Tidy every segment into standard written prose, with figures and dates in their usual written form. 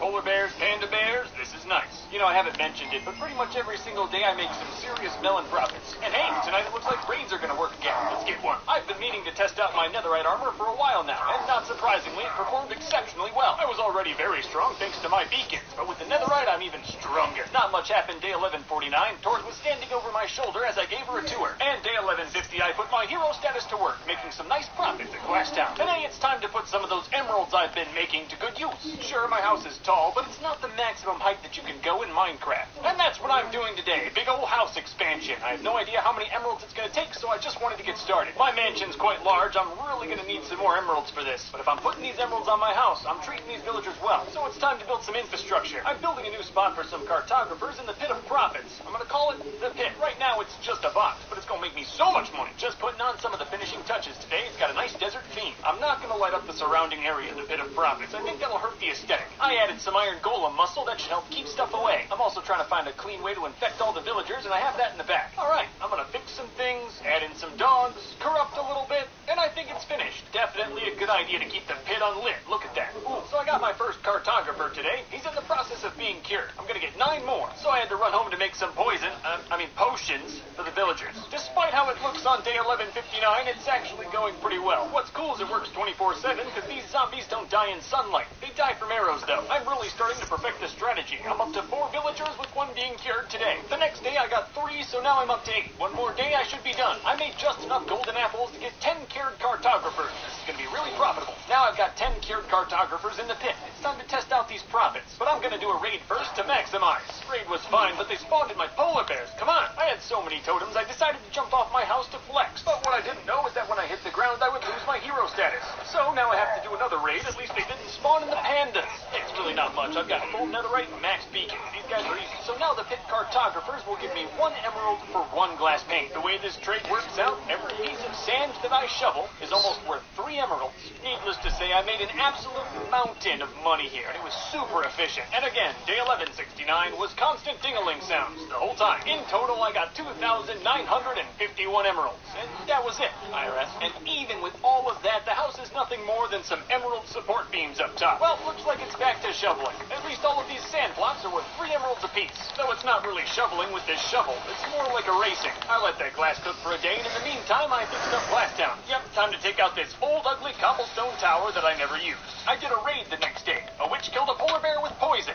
polar bears, panda bears, this is nice. You know, I haven't mentioned it, but pretty much every single day I make some serious melon profits. And hey, tonight it looks like raids are gonna work again. Let's get one. I've been meaning to test out my netherite armor for a while now, and not surprisingly, it performed exceptionally well. I was already very strong thanks to my beacons, but with the netherite, I'm even stronger. Not much happened day 1149. Torres was standing over my shoulder as I gave her a tour. And day 1150, I put my hero status to work, making some nice profits at Glasstown. Today, it's time to put some of those emeralds I've been making to good use. Sure, my house is tall, but it's not the maximum height that you can go in Minecraft. And that's what I'm doing today, big old house expansion. I have no idea how many emeralds it's going to take, so I just wanted to get started. My mansion's quite large, I'm really going to need some more emeralds for this. But if I'm putting these emeralds on my house, I'm treating these villagers well. So it's time to build some infrastructure. I'm building a new spot for some cartographers in the Pit of Profits. I'm going to call it the Pit. Right now, it's just a box, but it's going to make me so much money. Just putting on some of the finishing touches today. It's got a nice desert theme. I'm not going to light up the surrounding area of the Pit of Profits. I think that'll hurt the aesthetic. I added some iron golem muscle that should help keep stuff away. I'm also trying to find a clean way to infect all the villagers, and I have that in the back. Alright, I'm going to fix some things, add in some dogs, corrupt a little bit, and I think it's finished. Definitely a good idea to keep the pit unlit. Look at that. Ooh, so I got my first cartographer today. He's in the process of being cured. I'm going to get 9 more. So I had to run home to make some potions for the villagers. Despite how it looks on day 1159, it's actually going pretty well. What's cool is it works 24/7 because these zombies don't die in sunlight. They die from arrows though. I'm really starting to perfect the strategy. I'm up to 4 villagers with 1 being cured today. The next day I got 3, so now I'm up to 8. 1 more day I should be done. I made just enough golden apples to get 10 cured cartographers. This is going to be really profitable. Now I've got 10 cured cartographers in the pit. It's time to test out these profits. But I'm going to do a raid first to maximize. Raid was fine, but they spawned in my polar bears. Come on. I had so many totems I decided to jump off my house to flex. But what I didn't know is that when I hit the ground I would lose my hero status. So now I have to do another raid. At least they didn't spawn in the pandas. It's really not much. I've got full netherite and max beacons. These guys are easy. So now the pit cartographers will give me 1 emerald for 1 glass pane. The way this trade works out, every piece of sand that I shovel is almost worth 3 emeralds. Needless to say, I made an absolute mountain of money here, and it was super efficient. And again, day 1169 was constant ding-a-ling sounds the whole time. In total, I got 2,951 emeralds, and that was it, IRS. And even with all of that, the house is nothing more than some emerald support beams up top. Well, looks like it's back to shoveling. At least all of these sand blocks are worth 3 emeralds apiece. Though it's not really shoveling with this shovel, it's more like erasing. I let that glass cook for a day, and in the meantime, I fixed up Glasstown. Yep, time to take out this old, ugly cobblestone tower that I never used. I did a raid the next day. A witch killed a polar bear with poison.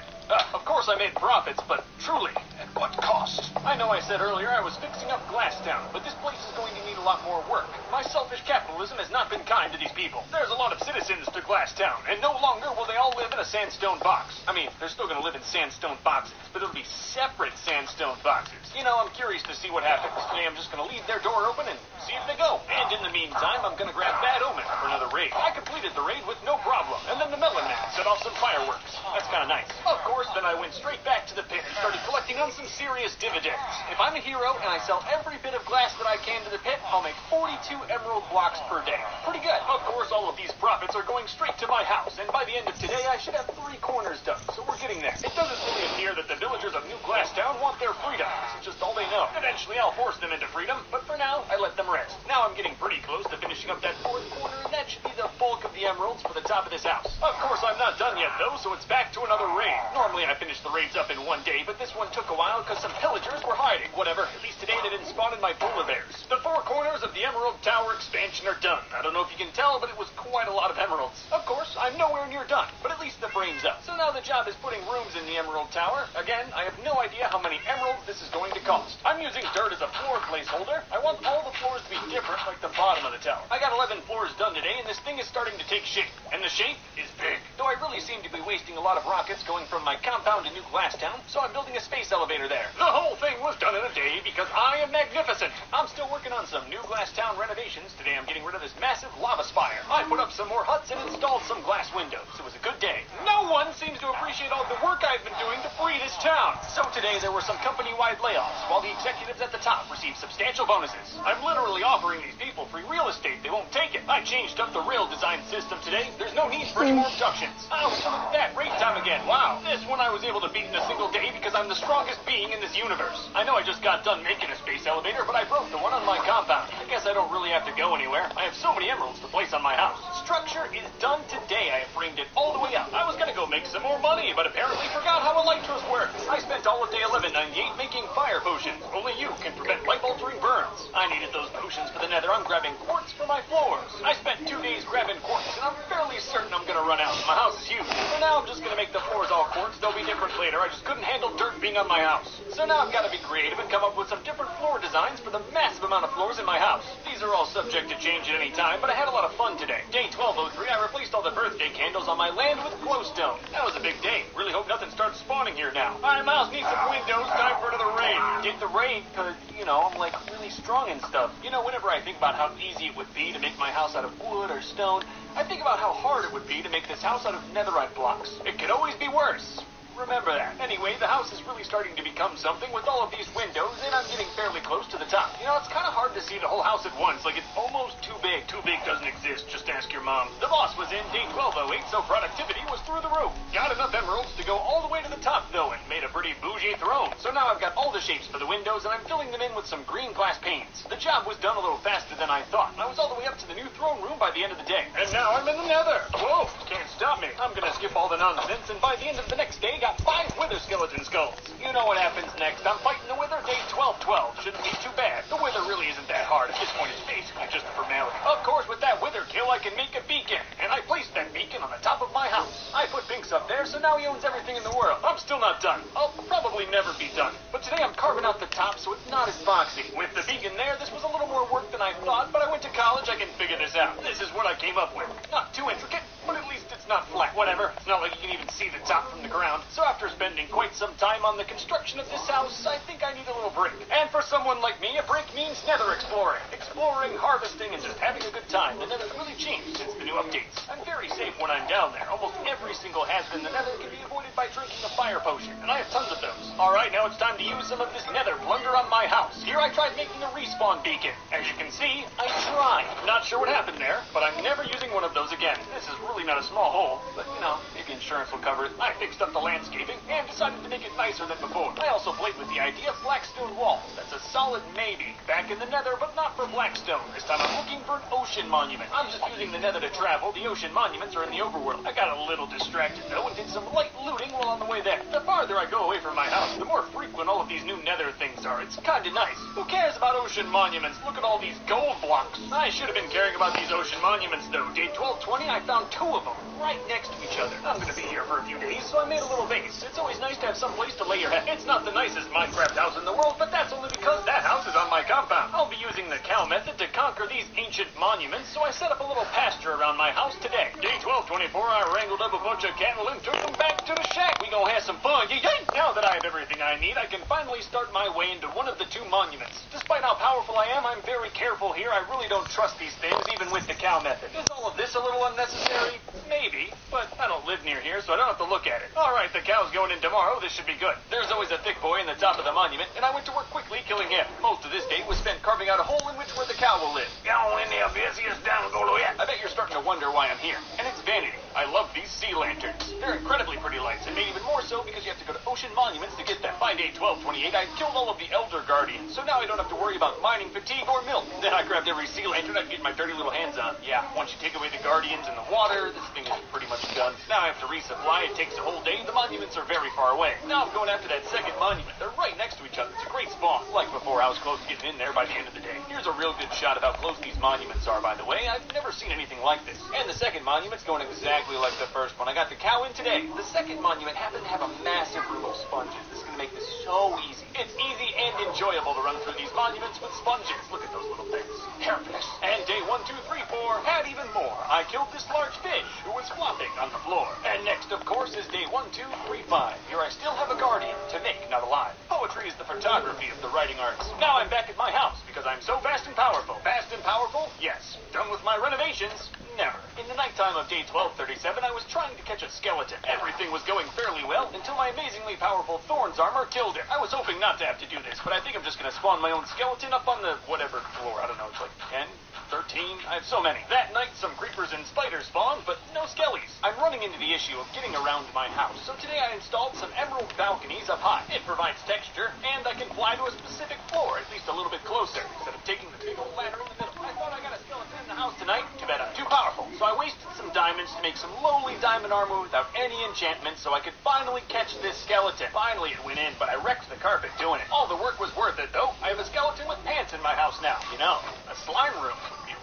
Of course I made profits, but truly, at what cost? I know I said earlier I was fixing up Glasstown, but this place is going to need a lot more work. My selfish capitalism has not been kind to these people. There's a lot of citizens to Glasstown, and no longer will they all live in a sandstone box. I mean, they're still going to live in sandstone boxes, but it'll be separate sandstone boxes. You know, I'm curious to see what happens. Today I'm just going to leave their door open and see if they go. And in the meantime, I'm going to grab Bad Omen for another raid. I completed the raid with no problem, and then the Melon Man set off some fireworks. That's kind of nice. Of course, then I went straight back to the pit and started collecting on some serious dividends. If I'm a hero and I sell every bit of glass that I can to the pit, I'll make 42 emerald blocks per day. Pretty good. Of course, all of these profits are going straight to my house, and by the end of today, I should have 3 corners done, so we're getting there. It doesn't really appear that the villagers of New Glasstown want their freedom. It's just all they know. Eventually, I'll force them into freedom, but for now, I let them rest. Now I'm getting pretty close to finishing up that 4th corner, and that should be the bulk of the emeralds for the top of this house. Of course, I'm not done yet, though, so it's back to another raid. Normally, I finish the raids up in 1 day, but this one took a while because some pillagers were hiding. Whatever, at least today they didn't spawn in my polar bears. The 4 corners of the Emerald Tower expansion are done. I don't know if you can tell, but it was quite a lot of emeralds. Of course, I'm nowhere near done, but at least the frame's up. So now the job is putting rooms in the Emerald Tower. Again, I have no idea how many emeralds this is going to cost. I'm using dirt as a floor placeholder. I want all the floors to be different, like the bottom of the tower. I got 11 floors done today, and this thing is starting to take shape. And the shape is big. Though I really seem to be wasting a lot of rockets going from my compound to New Glasstown, so I'm building a space elevator there. The whole thing was done in a day because I am magnificent. I'm still working on some New Glasstown renovations. Today I'm getting rid of this massive lava spire. I put up some more huts and installed some glass windows. It was a good day. No one seems to appreciate all the work I've been doing to free this town. So today there were some company-wide layoffs, while the executives at the top received substantial bonuses. I'm literally offering these people free real estate. They won't take it. I changed up the rail design system today. There's no need for any more abductions. Oh, look at that. Raid time again. Wow. This one I was able to beat in a single day because I'm the strongest being in this universe. I know I just got done making a space elevator, but I broke the one on my compound. I guess I don't really have to go anywhere. I have so many emeralds to place on my house. Structure is done today. I have framed it all the way up. I was gonna go make some more money, but apparently forgot how elytras work. I spent all of day 1198 making fire potions. Only you can prevent life-altering burns. I needed those potions for the nether. I'm grabbing quartz for my floors. I spent 2 days grabbing quartz, and I'm fairly certain I'm gonna run out. My house is huge. So now I'm just gonna make the floors all quartz. They'll be different later. I just couldn't handle dirt being on my house. So now I've got to be creative and come up with some different floor designs for the massive amount of floors in my house. These are all subject to change at any time, but I had a lot of fun today. Day 1203, I replaced all the birthday candles on my land with glowstone. That was a big day. Really hope nothing starts spawning here now. Alright, Miles needs some windows. Time for another raid. Did the raid because, I'm like really strong and stuff. Whenever I think about how easy it would be to make my house out of wood or stone, I think about how hard it would be to make this house out of netherite blocks. It could always be worse. Remember that. Anyway, the house is really starting to become something with all of these windows, and I'm getting fairly close to the top. It's kind of hard to see the whole house at once. Like, it's almost too big. Too big doesn't exist. Just ask your mom. The boss was in day 1208, so productivity was through the roof. Got enough emeralds to go all the way to the top, though, and made a pretty bougie throne. So now I've got all the shapes for the windows, and I'm filling them in with some green glass panes. The job was done a little faster than I thought. I was all the way up to the new throne room by the end of the day. And now I'm in the nether. Whoa, can't stop me. I'm gonna skip all the nonsense, and by the end of the next day, got 5 wither skeleton skulls. You know what happens next. I'm fighting the wither day 1212. Shouldn't be too bad. The wither really isn't that hard. At this point, it's basically just a formality. Of course, with that wither kill, I can make a beacon. And I placed that beacon on the top of my house. I put Binks up there, so now he owns everything in the world. I'm still not done. I'll probably never be done. But today I'm carving out the top so it's not as boxy. With the beacon there, this was a little more work than I thought, but I went to college, I can figure this out. This is what I came up with. Not too intricate, but at least it's not flat. Whatever. It's not like you can even see the top from the ground. So after spending quite some time on the construction of this house, I think I need a little break. And for someone like me, a break means nether exploring. Exploring, harvesting, and just having a good time. The nether's really changed since the new updates. I'm very safe when I'm down there. Almost every single hazard in the nether can be avoided by drinking a fire potion, and I have tons of those. Alright, now it's time to use some of this nether plunder on my house. Here I tried making a respawn beacon. As you can see, I tried. Not sure what happened there, but I'm never using one of those again. This is really not a small hole, but maybe insurance will cover it. I fixed up the landscaping and decided to make it nicer than before. I also played with the idea of blackstone walls. That's a solid maybe. Back in the nether, but not for blackstone. This time I'm looking for an ocean monument. I'm just using the nether to travel. The ocean monuments are in the overworld. I got a little distracted though and did some light looting while on the way there. The farther I go away from my house, the more frequent all of these new nether things are. It's kinda nice. Who cares about ocean monuments? Look at all these gold blocks. I should have been caring about these ocean monuments though. Day 1220, I found 2 of them right next to each other. I'm gonna be here for a few days, so I made a little base. It's always nice to have some place to lay your head. It's not the nicest Minecraft house in the world, but that's only because that house is on my compound. I'll be using the cow method to conquer these ancient monuments, so I set up a little pasture around my house today. Day 1224, I wrangled up a bunch of cattle and took them back to the shack. We gonna have some fun. Yay! Now that I have everything I need, I can finally start my way into one of the 2 monuments. Despite how powerful I am, I'm very careful here. I really don't trust these things, even with the cow method. Is all of this a little unnecessary? Maybe, but I don't live near here, so I don't have to look at it. Alright, the cow's going in tomorrow. This should be good. There's always a thick boy in the top of the monument, and I went to work quickly killing him. Most of this day was spent carving out a hole in which where the cow will live. Down in the busiest down I bet you're starting to wonder why I'm here. And it's vanity. I love these sea lanterns. They're incredibly pretty lights, and made even more so because you have to go to ocean monuments to get them. By day 1228, I killed all of the elder guardians, so now I don't have to worry about mining fatigue or milk. Then I grabbed every sea lantern I could get my dirty little hands on. Yeah, once you take away the guardians and the water, this thing is pretty much done. Now I have to resupply. It takes a whole day. The monuments are very far away. Now I'm going after that second monument. They're right next to each other. It's a great spawn. Like before, I was close to getting in there by the end of the day. Here's a real good shot of how close these monuments are, by the way. I've never seen anything like this. And the second monument's going exactly like the first one. I got the cow in today. The second monument happened to have a massive room of sponges. This is going to make this so easy. It's easy and enjoyable to run through these monuments with sponges. Look at those little things. Hairless. And day 1, 2, 3, 4 had even more. I killed this large fish who was flopping on the floor. And next, of course, is day 1, 2, 3, 5. Here I still have a guardian to make, not alive. Poetry is the photography of the writing arts. Now I'm back at my house because I'm so fast and powerful. Fast and powerful? Yes. Done with my renovations? Never. In the nighttime of day 1237, I was trying to catch a skeleton. Everything was going fairly well until until my amazingly powerful Thorns armor killed him. I was hoping not to have to do this, but I think I'm just gonna spawn my own skeleton up on the whatever floor. I don't know, it's like 10, 13? I have so many. That night, some creepers and spiders spawned, but no skellies. I'm running into the issue of getting around my house, so today I installed some emerald balconies up high. It provides texture, and I can fly to a specific floor, at least a little bit closer, instead of taking the big old ladder in the middle. I thought I got a skeleton in the house tonight. Too bad I'm too powerful. So I wasted some diamonds to make some lowly diamond armor without any enchantment so I could finally catch this skeleton. Finally it went in, but I wrecked the carpet doing it. All the work was worth it, though. I have a skeleton with pants in my house now. You know, a slime room.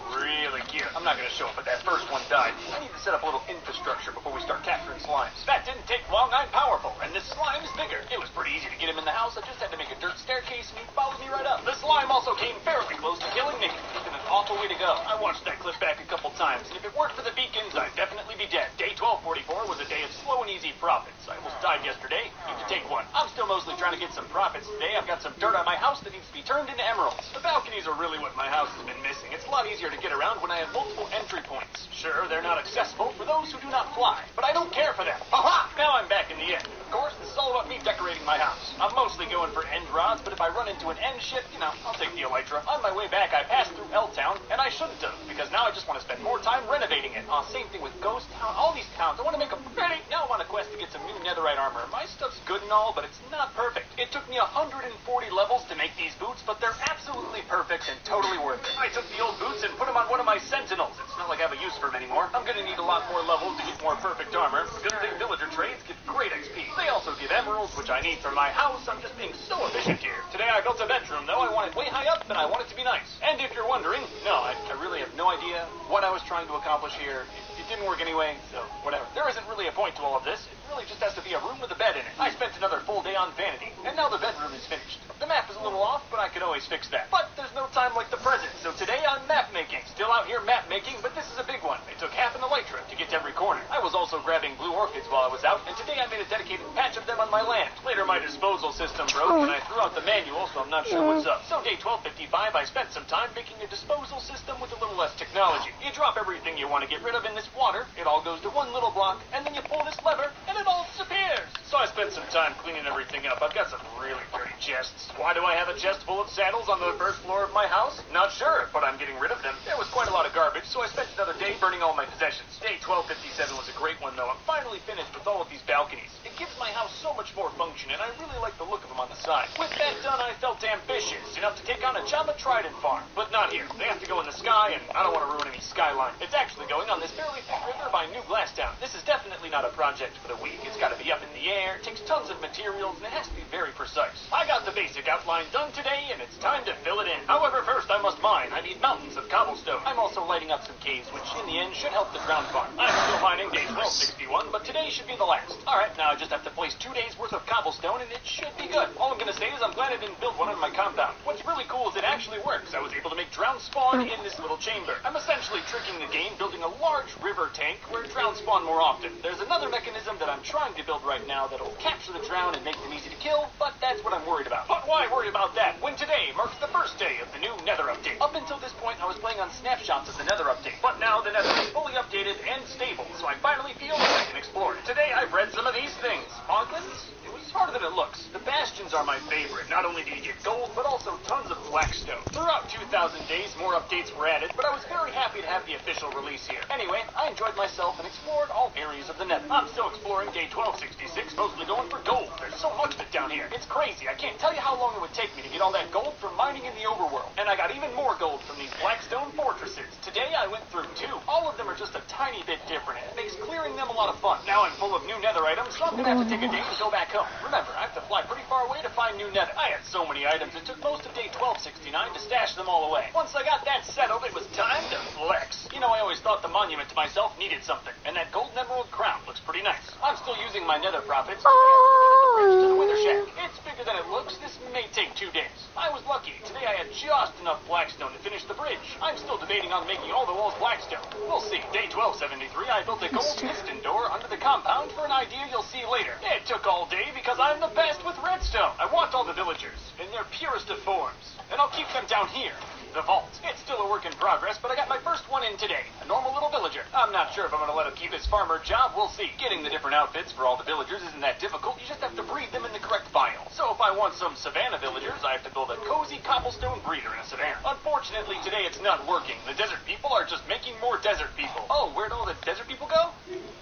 Really cute. I'm not going to show it, but that first one died. I need to set up a little infrastructure before we start capturing slimes. That didn't take long. I'm powerful, and this slime is bigger. It was pretty easy to get him in the house. I just had to make a dirt staircase, and he followed me right up. The slime also came fairly close to killing me. It's been an awful way to go. I watched that clip back a couple times, and if it weren't for the beacons, I'd definitely be dead. Day 1244 was a day of slow and easy profits. I almost died yesterday. Need to take one. I'm still mostly trying to get some profits today. I've got some dirt on my house that needs to be turned into emeralds. The balconies are really what my house has been missing. It's a lot easier to get around when I have multiple entry points. Sure, they're not accessible for those who do not fly, but I don't care for them. Aha! Now I'm back in the end. Of course, this is all about me decorating my house. I'm mostly going for end rods, but if I run into an end ship, you know, I'll take the elytra. On my way back, I passed through L-Town, and I shouldn't have, because now I just want to spend more time renovating it. Same thing with Ghost Town, all these towns. I want to make them pretty. Now I'm on a quest to get some new netherite armor. My stuff's good and all, but it's not perfect. It took me 140 levels to make these boots, but they're absolutely perfect and totally worth it. I took the old boots and put them on one of my sentinels. It's not like I have a use for them anymore. I'm gonna need a lot more levels to get more perfect armor. Good thing villager trades give great XP. They also give emeralds, which I need for my house. I'm just being so efficient here. Today I built a bedroom, though. I want it way high up, and I want it to be nice. And if you're wondering, no, I really have no idea what I was trying to accomplish here. It didn't work anyway, so whatever. There isn't really a point to all of this. It really just has to be a room with a bed in it. I spent another full day on vanity, and now the bedroom is finished. The map is a little off, but I could always fix that. But there's no time like the present, so today I'm map making. Still out here map making, but this is a big one. It took half an elytra to get to every corner. I was also grabbing blue orchids while I was out, and today I made a dedicated patch of them on my land. Later my disposal system broke, and I threw out the manual, so I'm not sure what's up. So day 1255, I spent some time making a disposal system with a little less technology. You drop everything you want to get rid of in this water, it all goes to one little block, and then you pull this lever, and it all disappears. So I spent some time cleaning everything up. I've got some really dirty chests. Why do I have a chest full of saddles on the first floor of my house? Not sure, but I'm getting rid of them. There was quite a lot of garbage, so I spent another day burning all my possessions. Day 1257 was a great one, though. I'm finally finished with all of these balconies. It gives my house so much more function, and I really like the look of them on the side. With that done, I felt ambitious, enough to take on a Java Trident farm. But not here. They have to go in the sky, and I don't want to ruin any skyline. It's actually going on this fairly thick river by New Glasstown. This is definitely not a project for the week. It's got to be up in the air, it takes tons of materials, and it has to be very precise. I got the basic outline done today, and it's time to fill it in. However, first I must mine. I need mountains of cobblestone. I'm also lighting up some caves, which in the end should help the drowned farm. I'm still mining day 1261, but today should be the last. Alright, now I just have to place 2 days worth of cobblestone, and it should be good. All I'm gonna say is I'm glad I didn't build one on my compound. What's really cool is it actually works. I was able to make drowned spawn in this little chamber. I'm essentially tricking the game, building a large river tank where drowned spawn more often. There's another mechanism that I'm trying to build right now that'll capture the drown and make them easy to kill, but that's what I'm worried about. But why worry about that when today marks the first day of the new Nether update? Up until this point, I was playing on snapshots of the Nether update, but now the Nether is fully updated and stable, so I finally feel like I can explore it. Today I've read some of these things. Onklins? It was harder than it looks. The bastions are my favorite. Not only do you get gold, but also tons of blackstone. Throughout 2,000 days, more updates were added, but I was very happy to have the official release here. Anyway, I enjoyed myself and explored all areas of the Nether. I'm still exploring day 1266, mostly going for gold. There's so much of it down here. It's crazy. I can't tell you how long it would take me to get all that gold from mining in the overworld. And I got even more gold from these blackstone fortresses. Today I went through 2. All of them are just a tiny bit different. It makes clearing them a lot of fun. Now I'm full of new Nether items, so I'm gonna have to take a day and go back home. Remember, I have to fly pretty far away to find new Nether. I had so many items, it took most of day 1269 to stash them all away. Once I got that settled, it was time to flex. You know, I always thought the monument to myself needed something, and that golden emerald crown looks pretty nice. I'm still using my Nether profits to the bridge to the Wither Shack. It's bigger than it looks. This may take 2 days. I was lucky. Today I had just enough blackstone to finish the bridge. I'm still debating on making all the walls blackstone. We'll see. Day 1273, I built a gold piston door under the compound for an idea you'll see later. It took all day because I'm the best with redstone. I want all the villagers in their purest of forms, and I'll keep them down here. The vault. It's still a work in progress, but I got my first one in today. A normal little village. villager. I'm not sure if I'm going to let him keep his farmer job. We'll see. Getting the different outfits for all the villagers isn't that difficult. You just have to breed them in the correct biome. So if I want some savanna villagers, I have to build a cozy cobblestone breeder in a savanna. Unfortunately, today it's not working. The desert people are just making more desert people. Oh, where'd all the desert people go?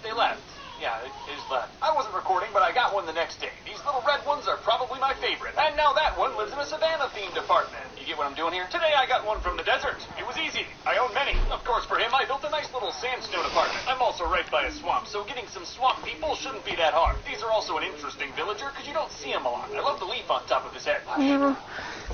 They left. Yeah, they just left. I wasn't recording, but I got one the next day. These little red ones are probably my favorite. And now that one lives in a savanna-themed apartment. You get what I'm doing here? Today I got one from the desert. It was easy. I own many. Of course, for him, I built a nice little sandstone apartment. I'm also right by a swamp, so getting some swamp people shouldn't be that hard. These are also an interesting villager, because you don't see them a lot. I love the leaf on top of his head. Yeah,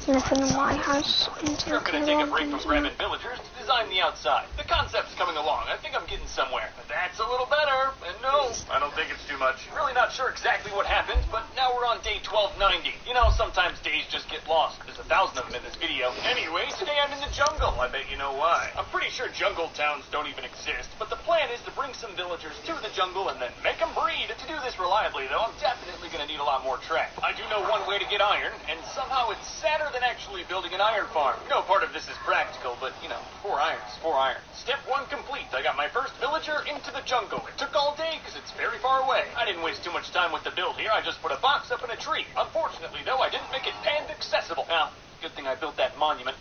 nothing in my house. Sure, I'm going to take a break from grabbing villagers to design the outside. The concept's coming along. I think I'm getting somewhere. But that's a little better. And no, I don't think it's too much. Really not sure exactly what happened, but now we're on day 1290. You know, sometimes days just get lost. There's 1,000 of them in this video. Anyway, today I'm in the jungle. I bet you know why. I'm pretty sure jungle towns don't even exist, but the plan is to bring some villagers to the jungle and then make them breed. To do this reliably, though, I'm definitely going to need a lot more track. I do know one way to get iron, and somehow it's sadder than actually building an iron farm. No part of this is practical, but, you know, 4 irons, 4 irons. Step 1 complete. I got my first villager into the jungle. It took all day because it's very far away. I didn't waste too much time with the build here. I just put a box up in a tree. Unfortunately, though, I didn't make it panda accessible. Now, good thing I built that monument.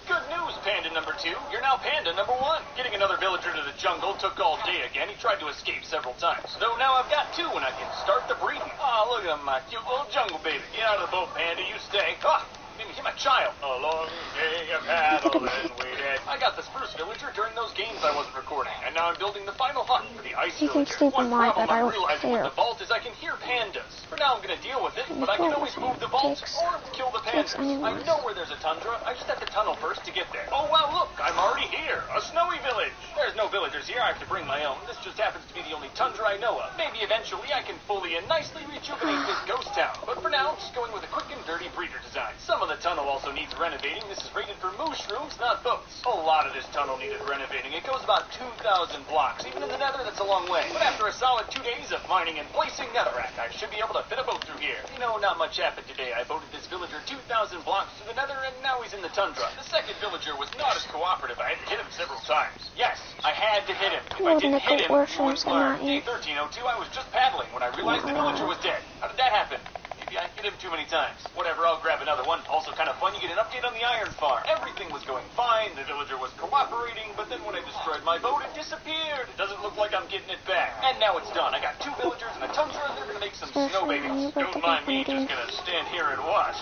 Good news, panda number 2. You're now panda number 1. Getting another villager to the jungle took all day again. He tried to escape several times. Though now I've got 2 and I can start the breeding. Ah, look at my cute little jungle baby. Get out of the boat, panda. You stay. Ah! Him a child. A long day of paddling waited. I got the spruce villager during those games I wasn't recording, and now I'm building the final hut for the ice villager. One problem I'm realizing with the vault is I can hear pandas. For now I'm going to deal with it, but I can always move the vault or kill the pandas. I know where there's a tundra. I just have to tunnel first to get there. Oh wow, look, I'm already here. A snowy village. There's no villagers here. I have to bring my own. This just happens to be the only tundra I know of. Maybe eventually I can fully and nicely rejuvenate this ghost town. But for now, I'm just going with a quick and dirty breeder design. Some of the tunnel also needs renovating. This is rated for mushrooms, not boats. A lot of this tunnel needed renovating. It goes about 2,000 blocks. Even in the nether, that's a long way. But after a solid 2 days of mining and placing netherrack, I should be able to fit a boat through here. You know, not much happened today. I boated this villager 2,000 blocks to the nether, and now he's in the tundra. The second villager was not as cooperative. I had to hit him several times. Yes, I had to hit him. If I didn't hit him, he wouldn't learn. Day 1302, I was just paddling when I realized the villager was dead. How did that happen? I hit him too many times. Whatever, I'll grab another one. Also kind of fun, you get an update on the iron farm. Everything was going fine, the villager was cooperating, but then when I destroyed my boat, it disappeared. It doesn't look like I'm getting it back. And now it's done. I got 2 villagers and a tundra, and they're going to make some snow babies. Don't mind me, just going to stand here and watch.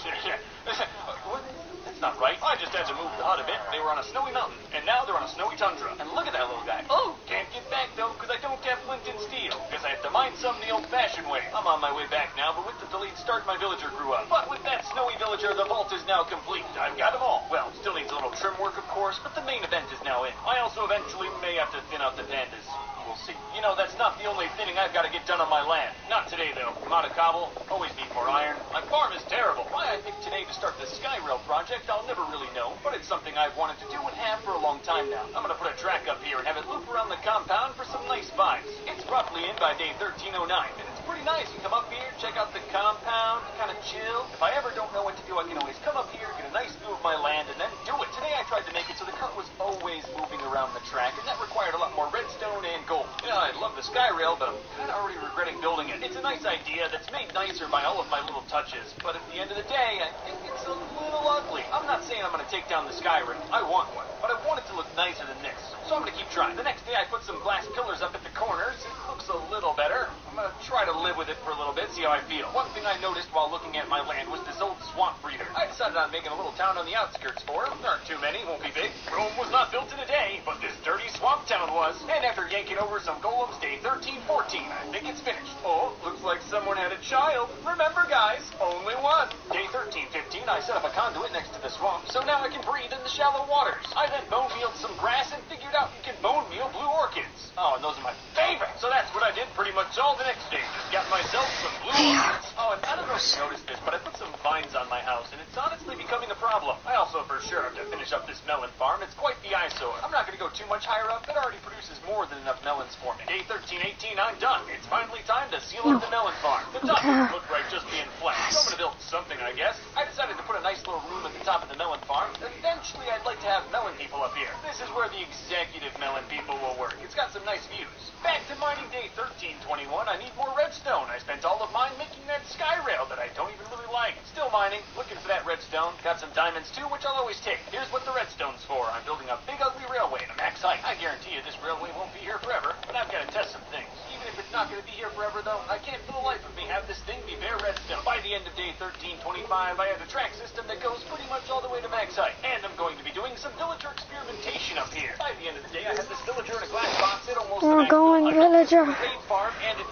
What? That's not right. I just had to move the hut a bit. They were on a snowy mountain, and now they're on a snowy tundra. And look at that little guy. Oh, can't get back, though, because I don't have flint and steel. Guess I have to mine some the old-fashioned way. I'm on my way back now, but with the delayed start, my villager grew up. But with that snowy villager, the vault is now complete. I've got them all. Well, still needs a little trim work, of course, but the main event is now in. I also eventually may have to thin out the pandas. We'll see. You know, that's not the only thing I've got to get done on my land. Not today, though. I'm out of cobble. Always need more iron. My farm is terrible. Why I picked today to start the Skyrail project, I'll never really know, but it's something I've wanted to do and have for a long time now. I'm going to put a track up here and have it loop around the compound for some nice vibes. It's roughly in by day 1309, and it's pretty nice. You come up here, check out the compound, kind of chill. If I ever don't know what to do, I can always come up here, get a nice view of my land, and then do it. Today I tried to make it so the cart was always moving around the track, and that required a lot more redstone and gold. You know, I love the Skyrail, but I'm kind of already regretting building it. It's a nice idea that's made nicer by all of my little touches, but at the end of the day, I think it's a little ugly. I'm not saying I'm going to take down the Skyrail. I want one, but I want it to look nicer than this. So I'm going to keep trying. The next day I put some glass pillars up at the corners. It looks a little better. I'm going to try to live with it for a little bit, see how I feel. One thing I noticed while looking at my land was this old swamp breeder. I decided on making a little town on the outskirts for him. There aren't too many, won't be big. Rome was not built in a day, but this dirty swamp town was. And after yanking over some golems, day 1314, I think it's finished. Oh, looks like someone had a child. Remember, guys, only one. Day 1315, I set up a conduit next to the swamp, so now I can breathe in the shallow waters. I then bone mealed some grass and figured out you can bone meal blue orchids. Oh, and those are my favorite. So that's what I did pretty much all the next day. Just got myself some blue orchids. Oh, and I don't know if you noticed this, but I put some vines on my house, and it's honestly becoming a problem. I also for sure have to finish up this melon farm. It's quite the eyesore. I'm not going to go too much higher up. It already produces more than enough melons for me. Day 1318, I'm done. It's finally time to seal up the melon farm. The top doesn't look right just being flat. So I'm going to build something, I guess. I decided to put a a nice little room at the top of the melon farm. Eventually, I'd like to have melon people up here. This is where the executive melon people will work. It's got some nice views. Back to mining day 1321, I need more redstone. I spent all of mine making that sky rail that I don't even really like. Still mining, looking for that redstone. Got some diamonds too, which I'll always take. Here's what the redstone's for. I'm building a big ugly railway to max height. I guarantee you this railway won't be here forever, but I've got to test some things. Even if it's not going to be here forever though, I can't for the life of me have this thing be bare redstone. By the end of day 1325, I have a track system that goes pretty much all the way to max height. And I'm going to be doing some villager experimentation up here. By the end of the day, I have this villager in a glass box at almost We're going villager.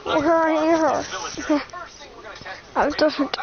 We're here. I was different.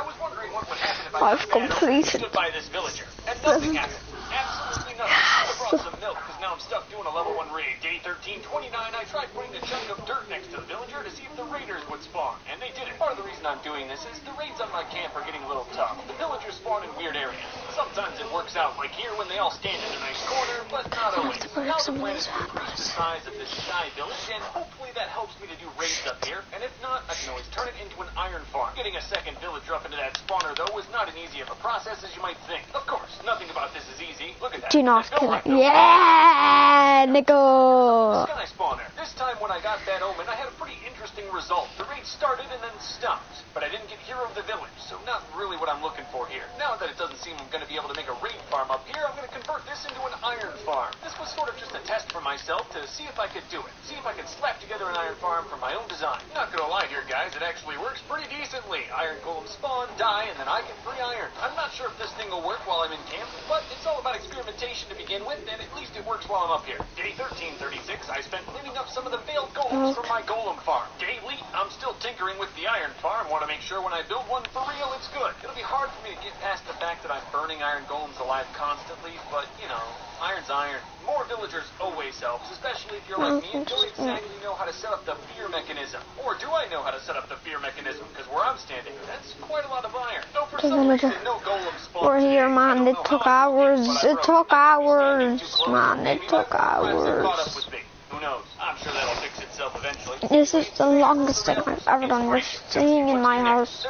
I've completed. By this villager, and nothing happened. Absolutely nothing. I brought some milk because now I'm stuck doing a level 1 raid. Day 1329, I tried putting a chunk of dirt next to the villager to see if the raiders would spawn, and they didn't. Part of the reason I'm doing this is the raids on my camp are getting a little tough. The villagers spawn in weird areas. Sometimes it works out, like here when they all stand in a nice corner, but not always. Now the plan is to increase the size of this sky village, and hopefully that helps me to do raids up here. And if not, I can always turn it into an iron farm. Getting a second villager up into that spawner, though, is not as easy of a process as you might think. Of course, nothing about this is easy. Look at that. Do not kill it. Yeah, Nico. Sky spawner. This time when I got that omen, I had a pretty interesting result. The raid started and then stopped, but I didn't get hero of the village, so not really what I'm looking for here. Now that it doesn't seem I'm going to be able to make a raid farm up here, I'm going to convert this into an iron farm. This was sort of just a test for myself to see if I could do it. See if I could slap together an iron farm from my own design. Not going to lie here, guys, it actually works pretty decently. Iron golems spawn, die, and then I get free iron. I'm not sure if this thing will work while I'm in camp, but it's all about experimentation to begin with, and at least it works while I'm up here. Day 1336, I spent cleaning up some of the failed golems from my golem farm. Daily, I'm still tinkering with the iron farm. Want to make sure when I build one for real, it's good. It'll be hard for me to get past the fact that I'm burning iron golems alive constantly, but, you know, iron's iron. More villagers always helps, especially if you're like me and don't exactly know how to set up the fear mechanism. Or do I know how to set up the fear mechanism? Because where I'm standing, that's quite a lot of iron. Though for some reason, no golems spawn. We're here, man. It took hours. It took hours, man. It took hours. Who knows? I'm sure that'll fix itself eventually. This is the longest thing I've ever done. You're staying in my house.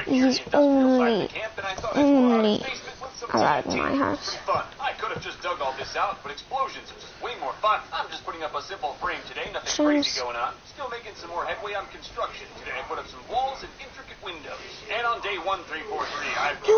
He's only allowed in my house. I could have just dug all this out, but explosions are just way more fun. I'm just putting up a simple frame today, nothing crazy going on. Still making some more headway on construction. Today I put up some walls and intricate windows. And on day 1343, I've given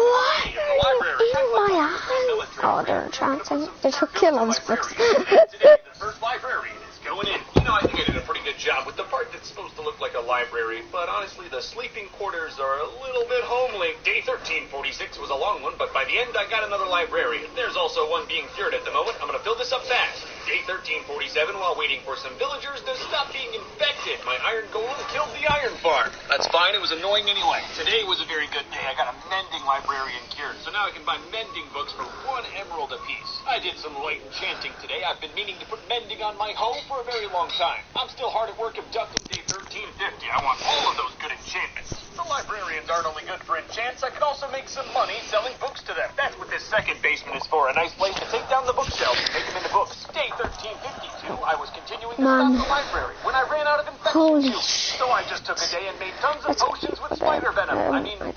the library in my eyes. Oh, they're entrancing. They took Caolan's books. Today, the first librarian is going in. You know, I think I did a pretty good job with the part that's supposed to look like a library, but honestly, the sleeping quarters are a little bit homely. Day 1346 was a long one, but by the end, I got another librarian. There's also one being cured at the moment. I'm going to fill this up fast. Day 1347, while waiting for some villagers to stop being infected, my iron golem killed the iron farm. That's fine, it was annoying anyway. Today was a very good day. I got a mending librarian cured, so now I can buy mending books for 1 emerald apiece. I did some light enchanting today. I've been meaning to put mending on my home for a very long time. I'm still hard at work abducting day 1350. I want all of those good enchantments. The librarians aren't only good for enchants, I can also make some money selling books to them. That's what this second basement is for, a nice place to take down the bookshelves and make them into books. Day 1352, I was continuing to stop the library when I ran out of infection juice. So I just took a day and made tons of potions with spider venom. Vitamins.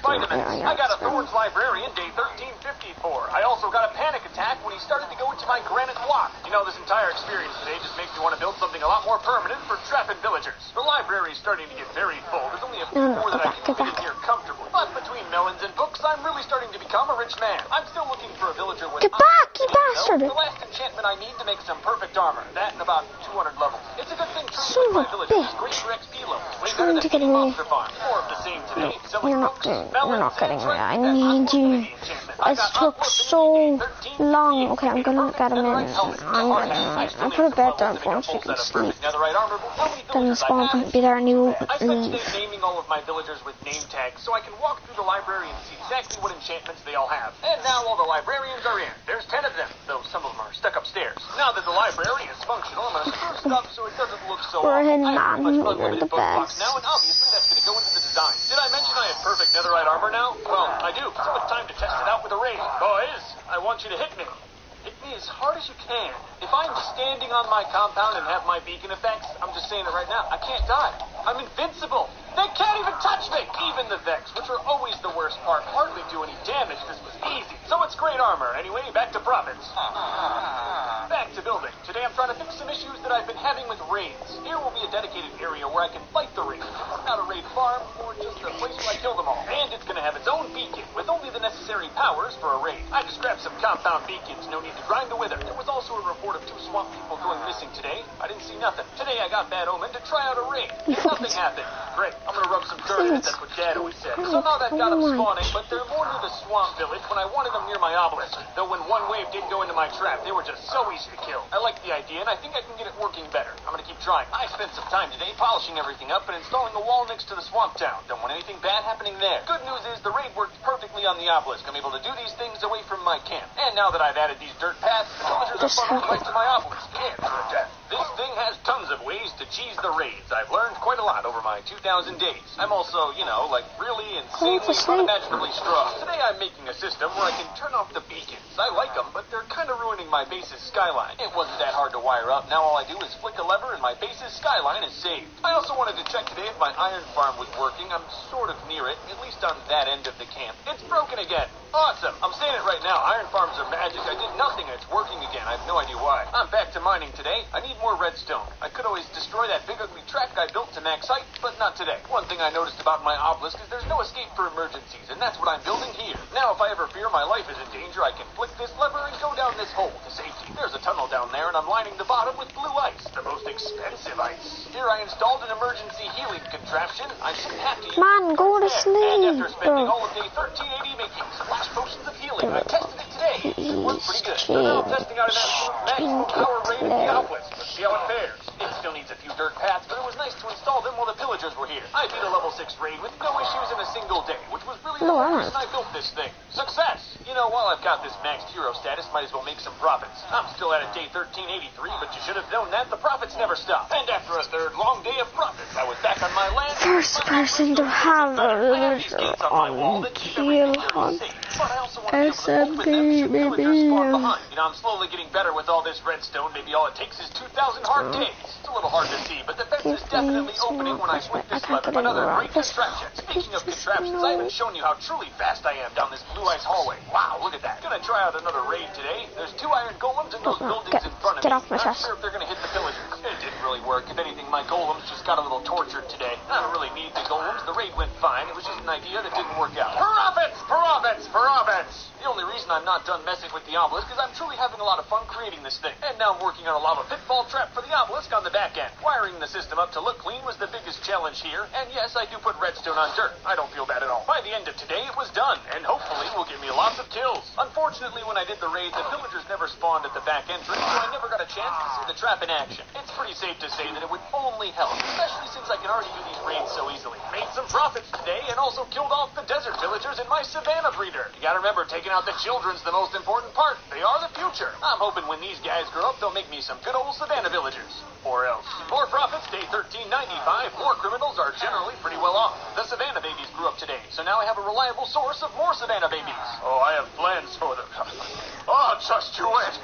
I got a Thorns librarian day 1354. I also got a panic attack when he started to go into my granite block. You know, this entire experience today just makes me want to build something a lot more permanent for trapping villagers. The library is starting to get very full. There's only a few more that I can fit in here comfortably. But between melons and books, I'm really starting to become a rich man. I'm still looking for a villager with... Get back, you bastard! The last enchantment I need to make some perfect armor. That in about 200 levels. It's a good thing trading with my villagers is great for XP levels. Way better than any monster farm. More of the same today. You're not getting me. I need you. It took so long. Okay, I'm gonna get him in. I'll put a bed down for him so he can sleep. Then the spawn won't be there and he won't leave. Naming all of my villagers with name tags so I can walk through the library and see exactly what enchantments they all have. And now all the librarians are in. There's 10 of them, though some of them are stuck upstairs. Now that the library is functional, I'm gonna screw stuff so it doesn't look so We're in, awful. man. We're the best. Now, and obviously that's gonna go into the design. Did I mention I have perfect netherite armor now? Well, I do, so it's time to test it out with a raid. Boys, I want you to hit me. Hit me as hard as you can. If I'm standing on my compound and have my beacon effects, I'm just saying it right now, I can't die. I'm invincible. They can't even touch me. Even the Vex, which are always the worst part, hardly do any damage. This was easy. armor. Anyway, back to profits. Back to building. Today I'm trying to fix some issues that I've been having with raids. Here will be a dedicated area where I can fight the raids. Not a raid farm, or just a place where I kill them all. And it's going to have its own beacon, with only the necessary powers for a raid. I just grabbed some compound beacons, no need to grind to wither. There was also a report of 2 swamp people going missing today. I didn't see nothing. Today I got Bad Omen to try out a raid. Nothing happened. Great, I'm going to rub some dirt in it, that's what Dad always said. Somehow that got them spawning, but they're more near the swamp village when I wanted them near my obelisk. Though when one wave did go into my trap, they were just so easy to kill. I like the idea, and I think I can get it working better. I'm going to keep trying. I spent some time today polishing everything up and installing a wall next to the swamp town. Don't want anything bad happening there. Good news is the raid worked perfectly on the obelisk. I'm able to do these things away from my camp. And now that I've added these dirt paths, the villagers are funneled right to my obelisk. And for a death. This thing has tons of ways to cheese the raids. I've learned quite a lot over my 2,000 days. I'm also, like really insanely unimaginably strong. Today I'm making a system where I can turn off the beacons. I like them, but they're kind of ruining my base's skyline. It wasn't that hard to wire up. Now all I do is flick a lever and my base's skyline is saved. I also wanted to check today if my iron farm was working. I'm sort of near it, at least on that end of the camp. It's broken again. Awesome. I'm saying it right now. Iron farms are magic. I did nothing and it's working again. I have no idea why. I'm back to mining today. I need more redstone. I could always destroy that big ugly track I built to max height, but not today. One thing I noticed about my obelisk is there's no escape for emergencies, and that's what I'm building here. Now if I ever fear my life is in danger, I can flick this lever and go down this hole to safety. There's a tunnel down there, and I'm lining the bottom with blue ice, the most expensive ice. Here I installed an emergency healing contraption. I shouldn't have to use Man, go to sleep. And after spending all of day 1380 making splash potions of healing, I tested it today. It worked pretty good. So now I'm testing out an absolute maximum power raid of the obelisk. Let's see how it fares. It still needs a few dirt paths, but it was nice to install them while the villagers were here. I beat a level 6 raid with no issues in a single day, which was really the reason I built this thing. Success! While I've got this maxed hero status, might as well make some profits. I'm still at a day 1383, but you should have known that the profits never stop. And after a third long day of profits, I was back on my land. First person to have a villager on Caolan. SMB, baby. I'm slowly getting better with all this redstone. Maybe all it takes is 2,000 hard days. It's a little hard to see, but the fence is definitely opening when I flick this lever. Another great contraption. Speaking of contraptions, I haven't shown you how truly fast I am down this blue ice hallway. Wow, look at that. Gonna try out another raid today. There's 2 iron golems in those buildings in front of me. Get off my chest. Not sure if they're gonna hit the villagers. It didn't really work. If anything, my golems just got a little tortured today. I don't really need the golems. The raid went fine. It was just an idea that didn't work out. Profits! Profits! Profits! The only reason I'm not done messing with the obelisk is I'm truly having a lot of fun creating this thing. And now I'm working on a lava pitfall trap for the obelisk on the back end. Wiring the system up to look clean was the biggest challenge here. And yes, I do put redstone on dirt. I don't feel bad at all. By the end of today, it was done. And hopefully will give me lots of kills. Unfortunately, when I did the raid, the villagers never spawned at the back entrance, so I never got a chance to see the trap in action. It's pretty safe to say that it would only help, especially since I can already do these raids so easily. Made some profits today and also killed off the desert villagers in my savannah breeder. You gotta remember, taking out the children's the most important part. They are the future. I'm hoping when these guys grow up, they'll make me some good old savannah villagers. Or else. More profits, day 1395. More criminals are generally pretty well off. The savannah babies grew up today, so now I have a reliable source of more savannah babies. Oh, I have plans for them. Oh, just you wait.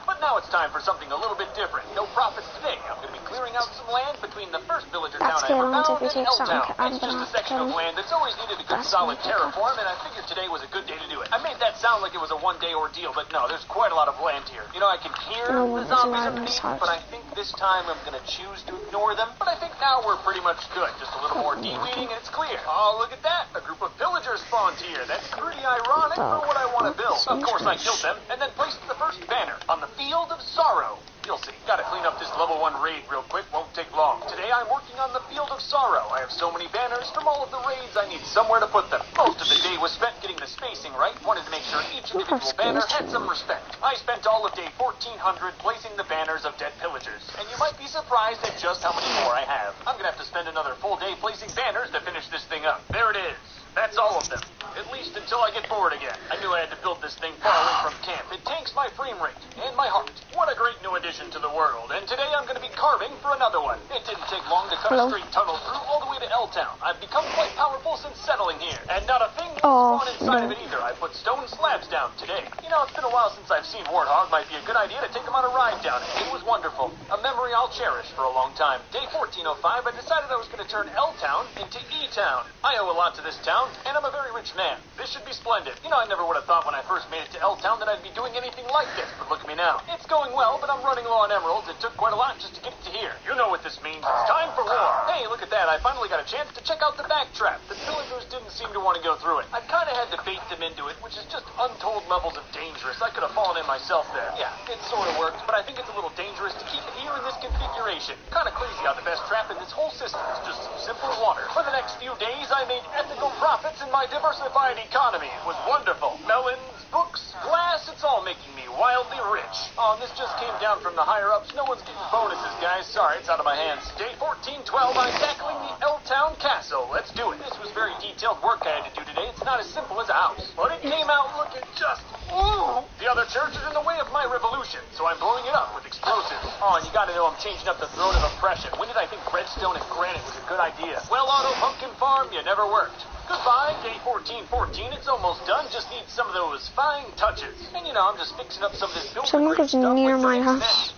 But now it's time for something a little bit different. No profits today. I'm going to be clearing out some land between the first villager town I ever found and L-Town. It's just a section of land that's always needed a good solid terraform, and I figured today was a good day to do it. I made that sound like it was a one-day ordeal, but no, there's quite a lot of land here. I can hear the zombies underneath, but I think this time I'm going to choose to ignore them. But I think now we're pretty much good. Just a little more de-weeding and it's clear. Oh, look at that. A group of villagers spawned here. That's pretty ironic for what I want to build. Of course, I killed them and then placed the first banner on the Field of Sorrow. You'll see. Gotta clean up this level 1 raid real quick. Won't take long. Today I'm working on the Field of Sorrow. I have so many banners from all of the raids I need somewhere to put them. Most of the day was spent getting the spacing right. Wanted to make sure each individual banner had some respect. I spent all of day 1400 placing the banners of dead pillagers. And you might be surprised at just how many more I have. I'm gonna have to spend another full day placing banners to finish this thing up. There it is. That's all of them. At least until I get bored again. I knew I had to build this thing far away from camp. It tanks my frame rate and my heart. What a great new addition to the world. And today I'm going to be carving for another one. It didn't take long to cut a straight tunnel through all the way to L-Town. I've become quite powerful since settling here. And not a thing Oh, Not inside of it either. I put stone slabs down today. You know, it's been a while since I've seen Warthog. Might be a good idea to take him on a ride down it. It was wonderful. A memory I'll cherish for a long time. Day 1405, I decided I was going to turn L-Town into E-Town. I owe a lot to this town, and I'm a very rich man. This should be splendid. You know, I never would have thought when I first made it to L-Town that I'd be doing anything like this, but look at me now. It's going well, but I'm running low on emeralds. It took quite a lot just to get it to here. You know what this means. It's time for war. Hey, look at that. I finally got a chance to check out the backtrap. The villagers didn't seem to want to go through it. I kind of had to bait them into it, which is just untold levels of dangerous. I could have fallen in myself there. Yeah, it sort of worked, but I think it's a little dangerous to keep it here in this configuration. Kind of crazy how the best trap in this whole system is just some simple water. For the next few days, I made ethical profits in my diversified economy. It was wonderful. Melons, books, glass, it's all making me wildly rich. Oh, and this just came down from the higher-ups. No one's getting bonuses, guys. Sorry, it's out of my hands. Day 1412, I'm tackling the L-Town Castle. Let's do it. This was very detailed work I had to do today. It's not as simple as a house, but it came out looking just... Ooh! The other church is in the way of my revolution, so I'm blowing it up with explosives. Oh, and you gotta know I'm changing up the throne of oppression. When did I think redstone and granite was a good idea? Well, Auto Pumpkin Farm, you never worked. Goodbye, day 1414. It's almost done. Just need some of those fine touches. And you know, I'm just fixing up some of this Someone goes near my house.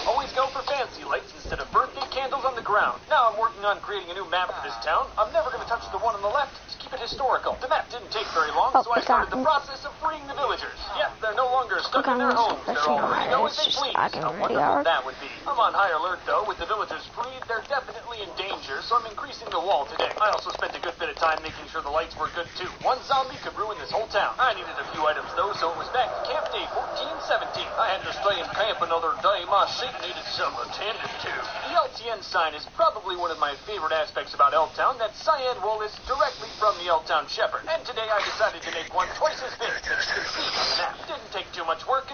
Always go for fancy lights instead of birthday candles on the ground. Now I'm working on creating a new map for this town. I'm never going to touch the one on the left to keep it historical. The map didn't take very long, so I started the process of freeing the villagers. Yep, they're no longer stuck in their homes. They're all free to go as they please. How wonderful that would be. I'm on high alert, though. With the villagers freed, they're definitely in danger, so I'm increasing the wall today. I also spent a good bit of time making sure the lights were good, too. One zombie could ruin this whole town. I needed a few items, though, so it was back to camp day 1417. I had to stay in camp another day. My sheep needed some attended to. The LTN sign is probably one of my favorite aspects about L-Town. That cyan wool is directly from the L-Town shepherd. And today I decided to make one twice as big, as you can see on the map. Didn't take too much work.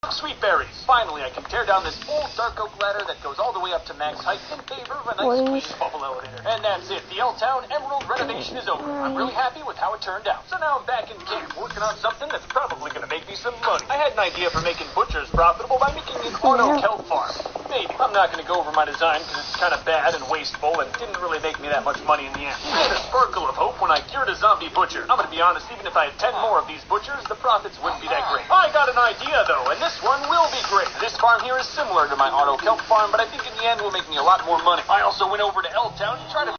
Sweet berries. Finally, I can tear down this old dark oak ladder that goes all the way up to max height in favor of a nice clean bubble elevator. And that's it. The L-Town Emerald renovation is over. I'm really happy with how it turned out. So now I'm back in camp, working on something that's probably going to make me some money. I had an idea for making butchers profitable by making an auto kelp farm. Maybe. I'm not going to go over my design because it's kind of bad and wasteful and didn't really make me that much money in the end. I had a sparkle of hope when I cured a zombie butcher. I'm going to be honest, even if I had 10 more of these butchers, the profits wouldn't be that great. I got an idea, though, and this one will be great. This farm here is similar to my auto kelp farm, but I think in the end will make me a lot more money. I also went over to L-Town to try to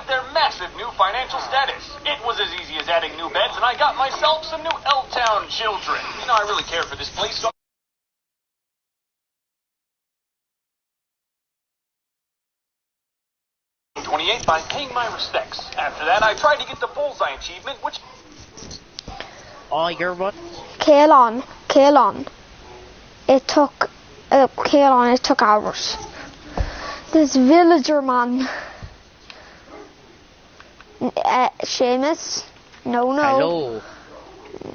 their massive new financial status. It was as easy as adding new beds, and I got myself some new L-Town children. You know, I really care for this place, so 28 by paying my respects. After that, I tried to get the bullseye achievement, which... Oh, you're what? Caolan. It took hours. This villager man. Seamus. No. Hello.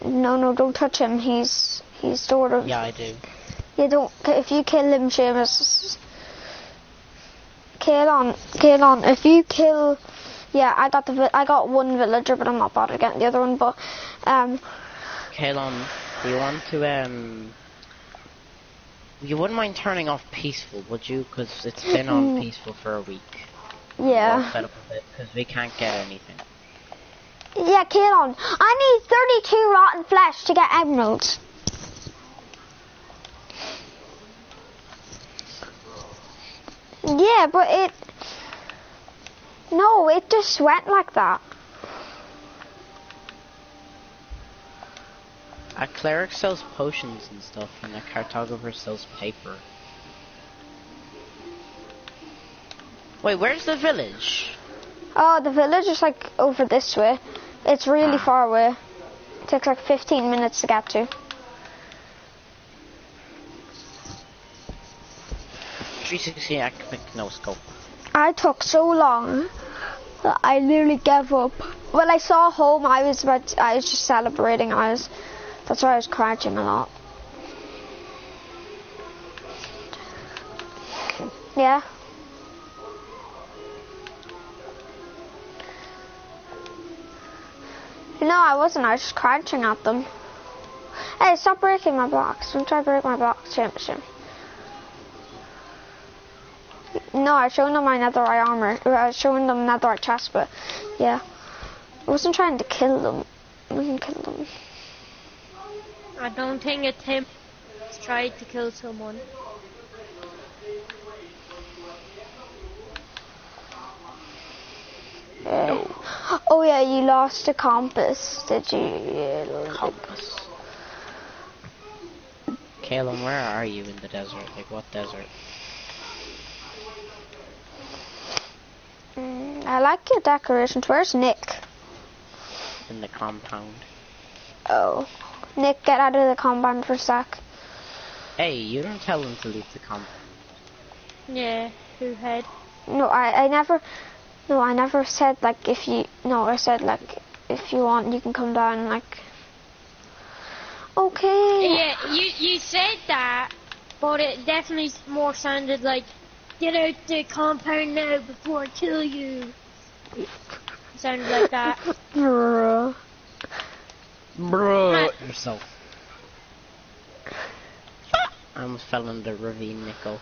No, don't touch him. He's sort of... Yeah, I do. You don't... If you kill him, Seamus... Caolan, if you kill... Yeah, I got one villager, but I'm not bothered getting the other one, but... Caolan, do you want to, you wouldn't mind turning off peaceful, would you? Because it's been on peaceful for a week. Yeah. Fed up with it, because we can't get anything. Yeah, Caolan, I need 32 rotten flesh to get emeralds. Yeah, but it just went like that. A cleric sells potions and stuff, and a cartographer sells paper. Wait, where's the village? Oh, the village is like over this way. It's really far away. It takes like 15 minutes to get to. 360 active no scope. I took so long that I literally gave up. When I saw home, I was just celebrating. That's why I was crouching a lot. Yeah. No, I wasn't. I was just crouching at them. Hey, stop breaking my blocks. Don't try to break my blocks, Jim. No, I was showing them my netherite armor. I was showing them netherite chest, but yeah. I wasn't trying to kill them. I wasn't kill them. I don't think it's him tried to kill someone. No. Oh yeah, you lost a compass, did you? Yeah, Compass. Caolan, where are you in the desert? Like, what desert? I like your decorations. Where's Nick? In the compound. Oh. Nick, get out of the compound for a sec. Hey, you don't tell him to leave the compound. Yeah, who had? No, I never... No, I never said, like, if you... No, I said, like, if you want, you can come down, like... Okay. Yeah, you said that, but it definitely more sounded like, get out the compound now before I kill you. It sounded like that. Bruh. Bro, yourself. I almost fell in the ravine, Nico.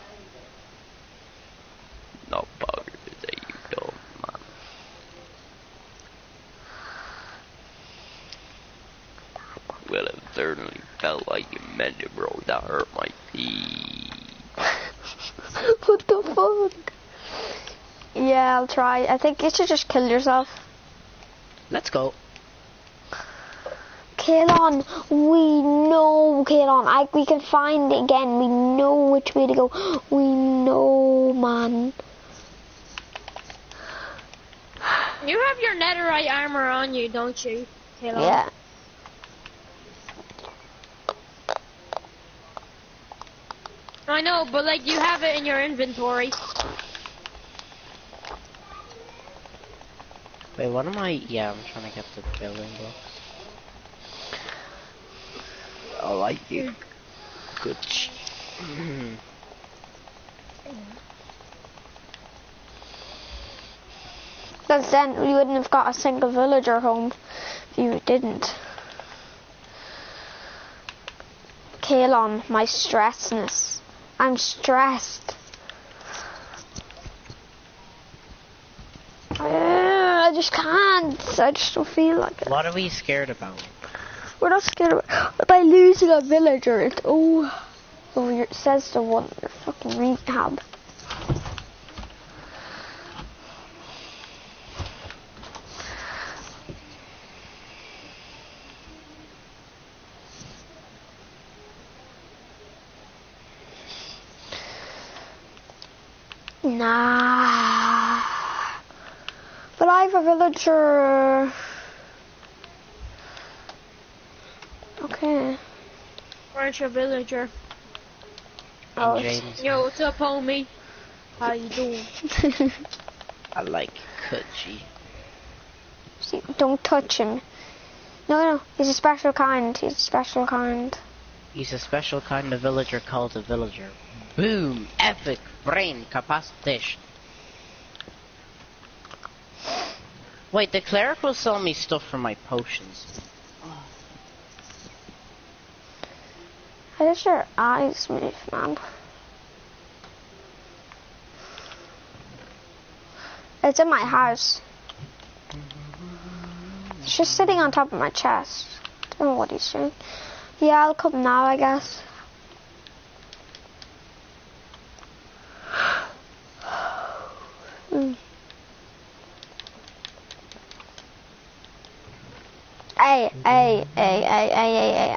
No buggers, there you go, man. Well, it certainly felt like you meant it, bro. That hurt my feet. What the fuck? Yeah, I'll try. I think you should just kill yourself. Let's go. Caolan, we know, Caolan, we can find it again. We know which way to go. We know, man. You have your netherite armor on you, don't you, Caolan? Yeah. I know, but like you have it in your inventory. Wait, what am I? Yeah, I'm trying to get the building blocks. I like it. Good. Because then we wouldn't have got a single villager home if you didn't. Caolan, my stressness. I'm stressed. I just can't. I just don't feel like it. What are we scared about? We're not scared of by losing a villager. It it says the one your fucking rehab. Nah. But I have a villager. Okay. Where's your villager? Oh, James. Yo, what's up, homie? How you doing? I like Kudgy. See, don't touch him. No, he's a special kind. He's a special kind. He's a special kind of villager called a villager. Boom! Epic brain capacitation. Wait, the cleric will sell me stuff for my potions. How does your eyes move, man? It's in my house. It's just sitting on top of my chest. I don't know what he's doing. Yeah, I'll come now, I guess. Hey,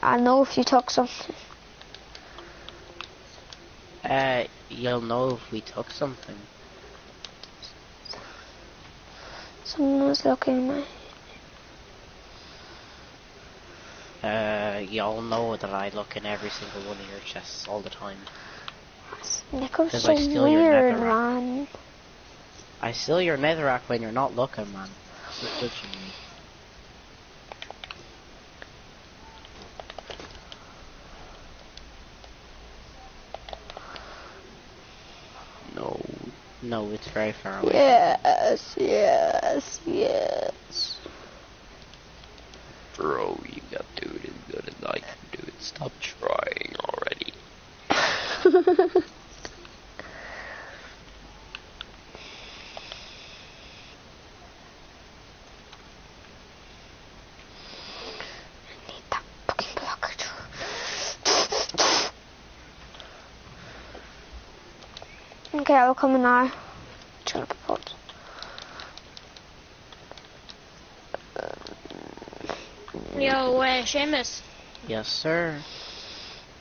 I know if you took something. You'll know if we took something. Someone was looking at me. Y'all know that I look in every single one of your chests all the time. Nico's so I steal your weird, netherrack. man. I steal your netherrack when you're not looking, man. Quit touching me. No, it's very far away. Yes. Okay, I'll come in now. Just gonna propose. Yo, Seamus, Yes, sir.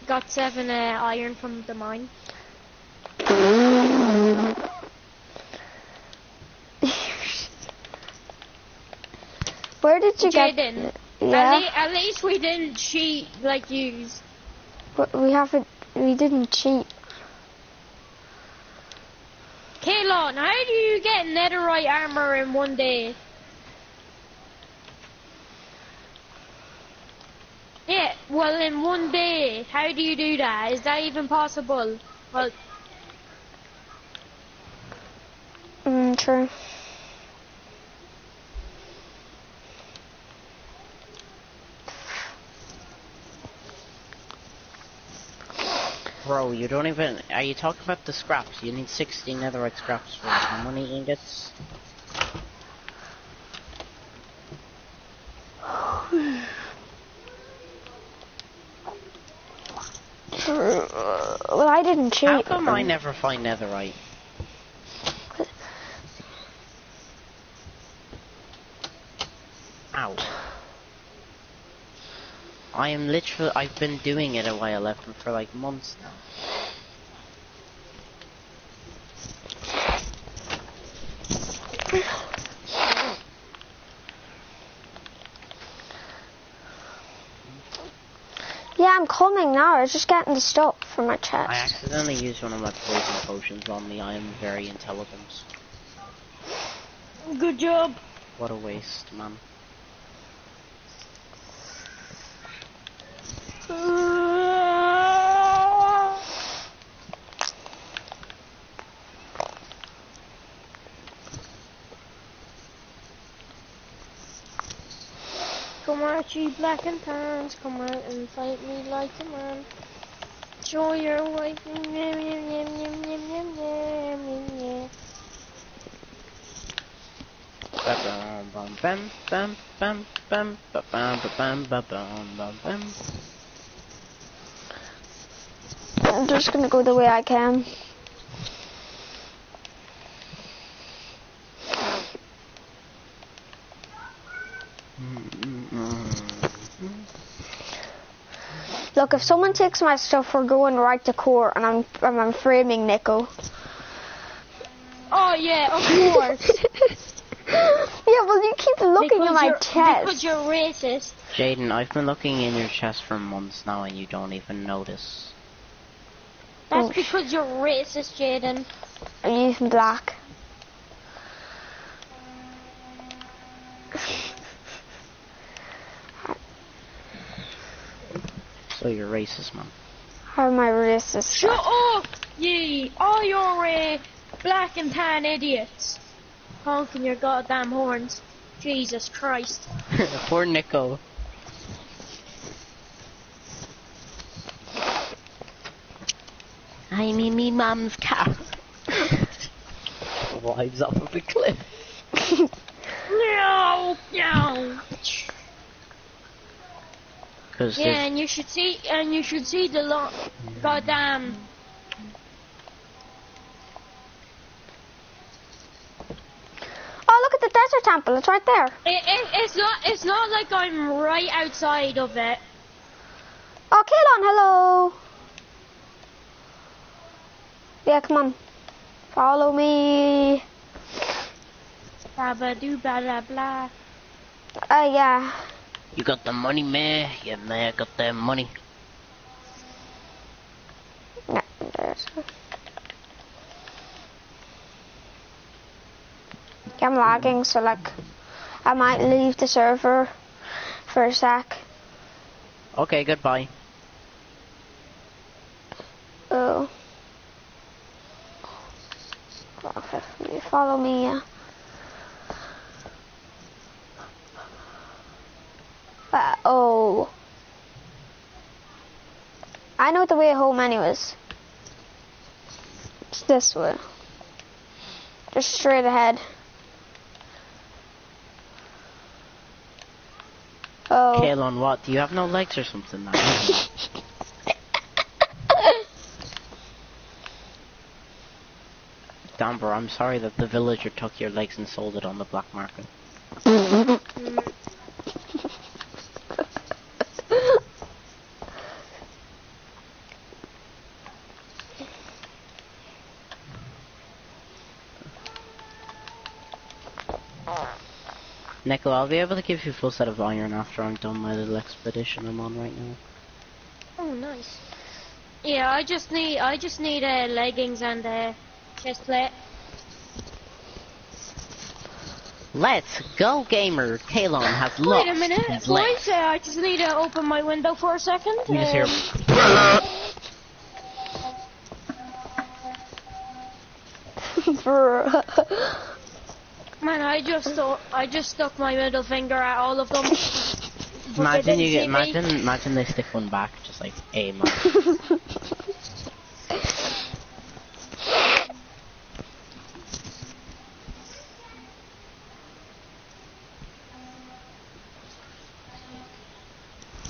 got 7 iron from the mine. Where did you get? Jaden, Yeah, at least we didn't cheat like yous. but we haven't. We didn't cheat. Caolan, how do you get netherite armor in one day? Yeah, well, in one day, how do you do that? Is that even possible? Well, True. Bro, you don't even... Are you talking about the scraps? You need 60 netherite scraps for how many ingots? Well, I didn't cheat. How come I never find netherite? Ow. I am literally... I've been doing it a while, for like months now. Yeah, I'm coming now. I was just getting the stuff for my chest. I accidentally used one of my poison potions on me. I am very intelligent. good job. What a waste, man. Come out, you black and tans, come out and fight me like a man. Show your white. Bam bam bam bam bam bam bam bam bam bam bam. I'm just gonna go the way I can. Look, if someone takes my stuff, we're going right to court, and I'm framing Nico. Oh yeah, of course. Yeah, well, you keep looking at my chest. Because you're racist. Jaden, I've been looking in your chest for months now, and you don't even notice. That's because you're racist, Jaden. Are you using black? So you're racist, man. How am I racist? Shut up, ye! All your black and tan idiots. Honking your goddamn horns. Jesus Christ. Poor Nico. I'm in me mum's car. Wives off of a cliff. No, no. Cause Yeah, and you should see the goddamn. Oh, look at the desert temple. It's right there. It's not like I'm right outside of it. Oh, Caolan, hello. Yeah, come on. Follow me. Blah blah do blah blah blah. Yeah. you got the money, man. Yeah, man, I got that money. Yeah, there's. I'm lagging, so like, I might leave the server for a sec. Okay, goodbye. Oh. Okay, you follow me, yeah. Oh. I know the way home anyways. It's this way. Just straight ahead. Oh. Caolan, what? Do you have no legs or something now? Amber, I'm sorry that the villager took your legs and sold it on the black market. Nico, I'll be able to give you a full set of iron after I'm done my little expedition I'm on right now. Oh, nice. Yeah, I just need leggings and chest plate. Let's go, gamer. Caolan has lost Wait a minute, his boys. legs. I just need to open my window for a second. You just hear. Man, I just stuck my middle finger at all of them. Imagine they stick one back, just like aim.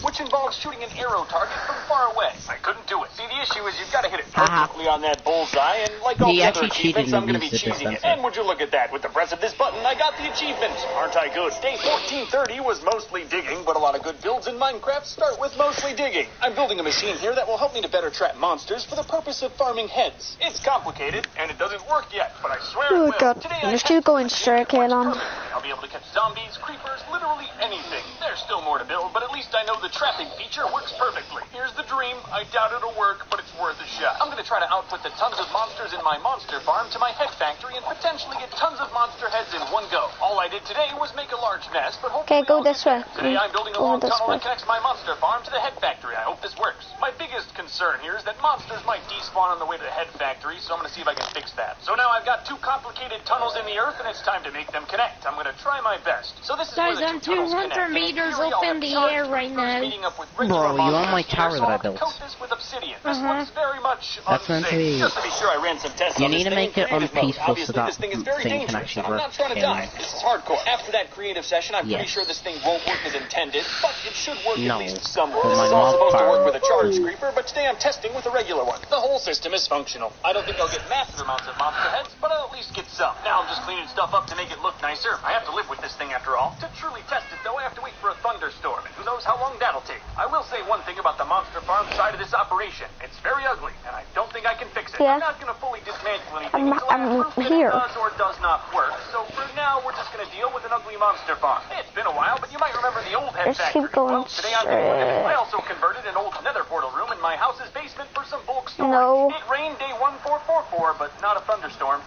Which involves shooting an arrow target from far away. I couldn't do it. See, the issue is you've got to hit it perfectly on that bullseye, and like all the other achievements, I'm going to be cheating it. And would you look at that? With the press of this button, I got the achievement. Aren't I good? Day 1430 was mostly digging, but a lot of good builds in Minecraft start with mostly digging. I'm building a machine here that will help me to better trap monsters for the purpose of farming heads. It's complicated, and it doesn't work yet, but I swear it will. God, you're still going straight, Caolan. I'll be able to catch zombies, creepers, literally anything. There's still more to build, but at least I know the trapping feature works perfectly. Here's the dream. I doubt it'll work, but it's worth a shot. I'm going to try to output the tons of monsters in my monster farm to my head factory and potentially get tons of monster heads in one go. All I did today was make a large nest, but hopefully Okay, go this way. Today I'm building a long tunnel that connects my monster farm to the head factory. I hope this works. My biggest concern here is that monsters might despawn on the way to the head factory, so I'm going to see if I can fix that. So now I've got two complicated tunnels in the earth, and it's time to make them connect. I'm going to try my best. So this is Guys, where I'm the two tunnels 200 connect. meters up in the air right now. Bro, you on my tower that I built. This looks very much That's meant to be. Just to be sure, I ran some tests You on need this to make thing it in creative mode. unpeaceful so Obviously, that this thing is very thing can dangerous, actually and I'm work. not trying to die. This is hardcore. After that creative session, I'm pretty Yes. sure this thing won't work as intended, but it should work No. at least somewhat. For This my is all mob supposed to work farm. with a charged creeper, but today I'm testing with a regular one. The whole system is functional. I don't think I'll get massive amounts of monster heads, but I'll at least get some. Now I'm just cleaning stuff up to make it look nicer. I have to live with this thing after all. To truly test it, though, I have to wait for a thunderstorm, and who knows how long that'll take. I will say one thing about the monster farm side of this operation. It's very ugly, and I don't think I can fix it. Yeah. I'm not going to fully dismantle anything until I have I'm proof that here. it does or does not work. So for now, we're just going to deal with an ugly monster farm. It's been a while, but you might remember the old head Let's factory. keep going Well, today I'm dealing with it. straight. I also converted an old nether portal room in my house's basement for some bulk storage. No. It rained day 1444, but not a thunderstorm.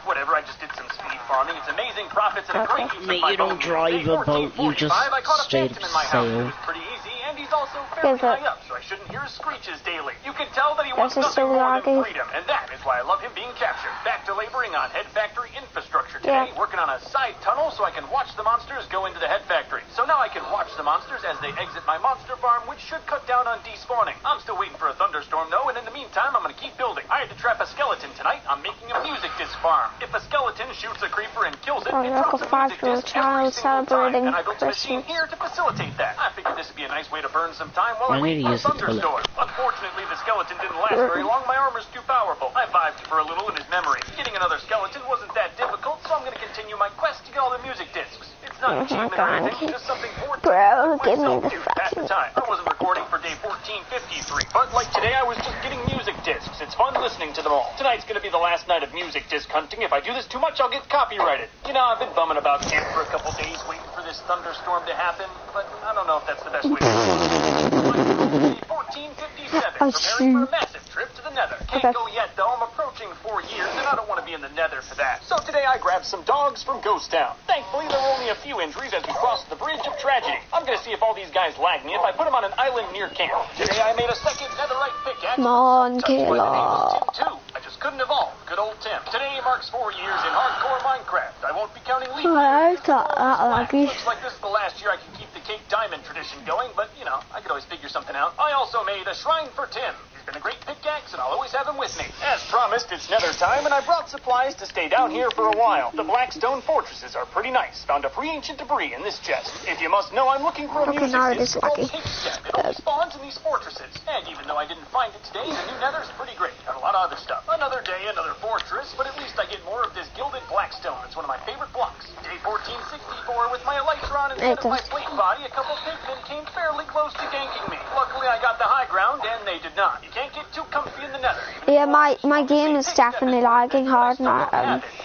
Whatever, I just did some speed farming. It's amazing profits and a great use of Mate, my you don't bone. drive Day a boat, you 1445, just I caught a straight phantom in my house. It sail. was pretty easy, and he's also fairly Is it? high up, so I shouldn't hear his screeches daily. You can tell that he This wants is nothing so more than laggy. freedom, and that is why I love him being captured. Back to laboring on head factory infrastructure today, Yeah. working on a side tunnel so I can watch the monsters go into the head factory. So now I can watch the monsters as they exit my monster farm, which should cut down on despawning. I'm still waiting for a thunderstorm though, and in the meantime, I'm going to keep building. I had to trap a skeleton tonight. I'm making a music disc farm. If a skeleton shoots a creeper and kills it, Oh, it look, drops a a music 5-year-old disc every child single time. celebrating And I built a machine Christmas. here to facilitate that. I figured this would be a nice way to burn some time while I I wait need for to a use the toilet. thunderstorm. Unfortunately, the skeleton didn't last very long. My armor's too powerful. I vibed for a little in his memory. Getting another skeleton wasn't that difficult, so I'm going to continue my quest to get all the music discs. It's not an achievement or anything, just something more Bro, give me myself the to pass the fucking... time. I wasn't recording for day 1453, but like today, I was just getting music discs. It's fun listening to them all. Tonight's going to be the last night of music disc hunting. If I do this too much, I'll get copyrighted. You know, I've been bumming about camp for a couple days waiting for this thunderstorm to happen, but I don't know if that's the best way to do it. 1457, Oh, preparing for a massive trip to the nether. Can't Okay. go yet, though. I'm approaching 4 years, and I don't want to be in the nether for that. So today I grabbed some dogs from Ghost Town. Thankfully, there were only a few injuries as we crossed the Bridge of Tragedy. I'm going to see if all these guys lag me if I put them on an island near camp. Today I made a second netherite pickaxe. Come on, Touched by the name of Caolan. Tim 2. I just couldn't evolve. Good old Tim. Today marks 4 years in hardcore Minecraft. I won't be counting leap I years. thought that laggy. Looks like this is the last year I can keep the Cape Diamond tradition going, but, you know, I could always figure something out. I also made a shrine for Tim. He's been a great pickaxe tricks, and I'll always have them with me. As promised, it's nether time, and I brought supplies to stay down here for a while. The blackstone fortresses are pretty nice. Found a free ancient debris in this chest. If you must know, I'm looking for a Okay, music now it system is called lucky. Tape Step. It only spawns in these fortresses. And even though I didn't find it today, the new nether's pretty great. Got a lot of other stuff. Another day, another fortress, but at least I get more of this gilded blackstone. It's one of my favorite blocks. Day 1464 with my elytron instead of my plate body, a couple pigmen came fairly close to ganking me. Luckily, I got the high ground, and they did not. You can't get too comfy in the nether. Yeah, my game is definitely lagging hard now.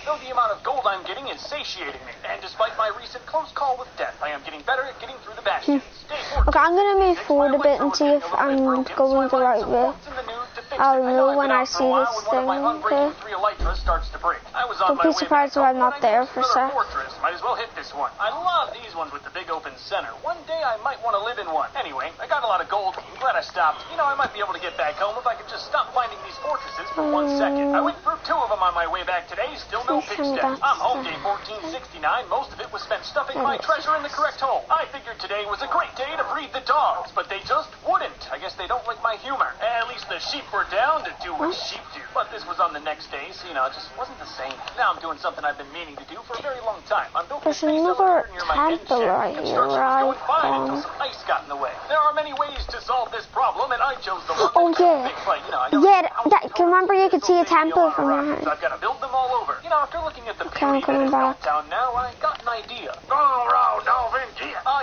Though the amount of gold I'm getting is satiating me, and despite my recent close call with death, I am getting better at getting through the bastions. Okay, I'm gonna move forward a bit and see if I'm going the right way. I'll know when I see this thing, okay? Don't be surprised if I'm not there for a sec. Might as well hit this one. I love these ones with the big open center. One day I might want to live in one. Anyway, I got a lot of gold. I'm glad I stopped. You know, I might be able to get back home if I could just stop finding these fortresses for 1 second. I went through 2 of them on my way back today. Still no pig steps. I'm home day 1469. Most of it was spent stuffing my treasure in the correct hole. I figured today was a great day to breed the dogs, but they just wouldn't. I guess they don't like my humor. At least the sheep were down to do what sheep do. But this was on the next day, so you know, it just wasn't the same. Now I'm doing something I've been meaning to do for a very long time. I'm building There's another temple right here, right? until some ice got in the way. There are many ways to solve this problem, and I chose the one Oh yeah, big fight. You know, I know do you remember you could see a temple from so here? I've got to build them all over. You know, after looking at the Okay, I'm coming back. down now, I got an idea.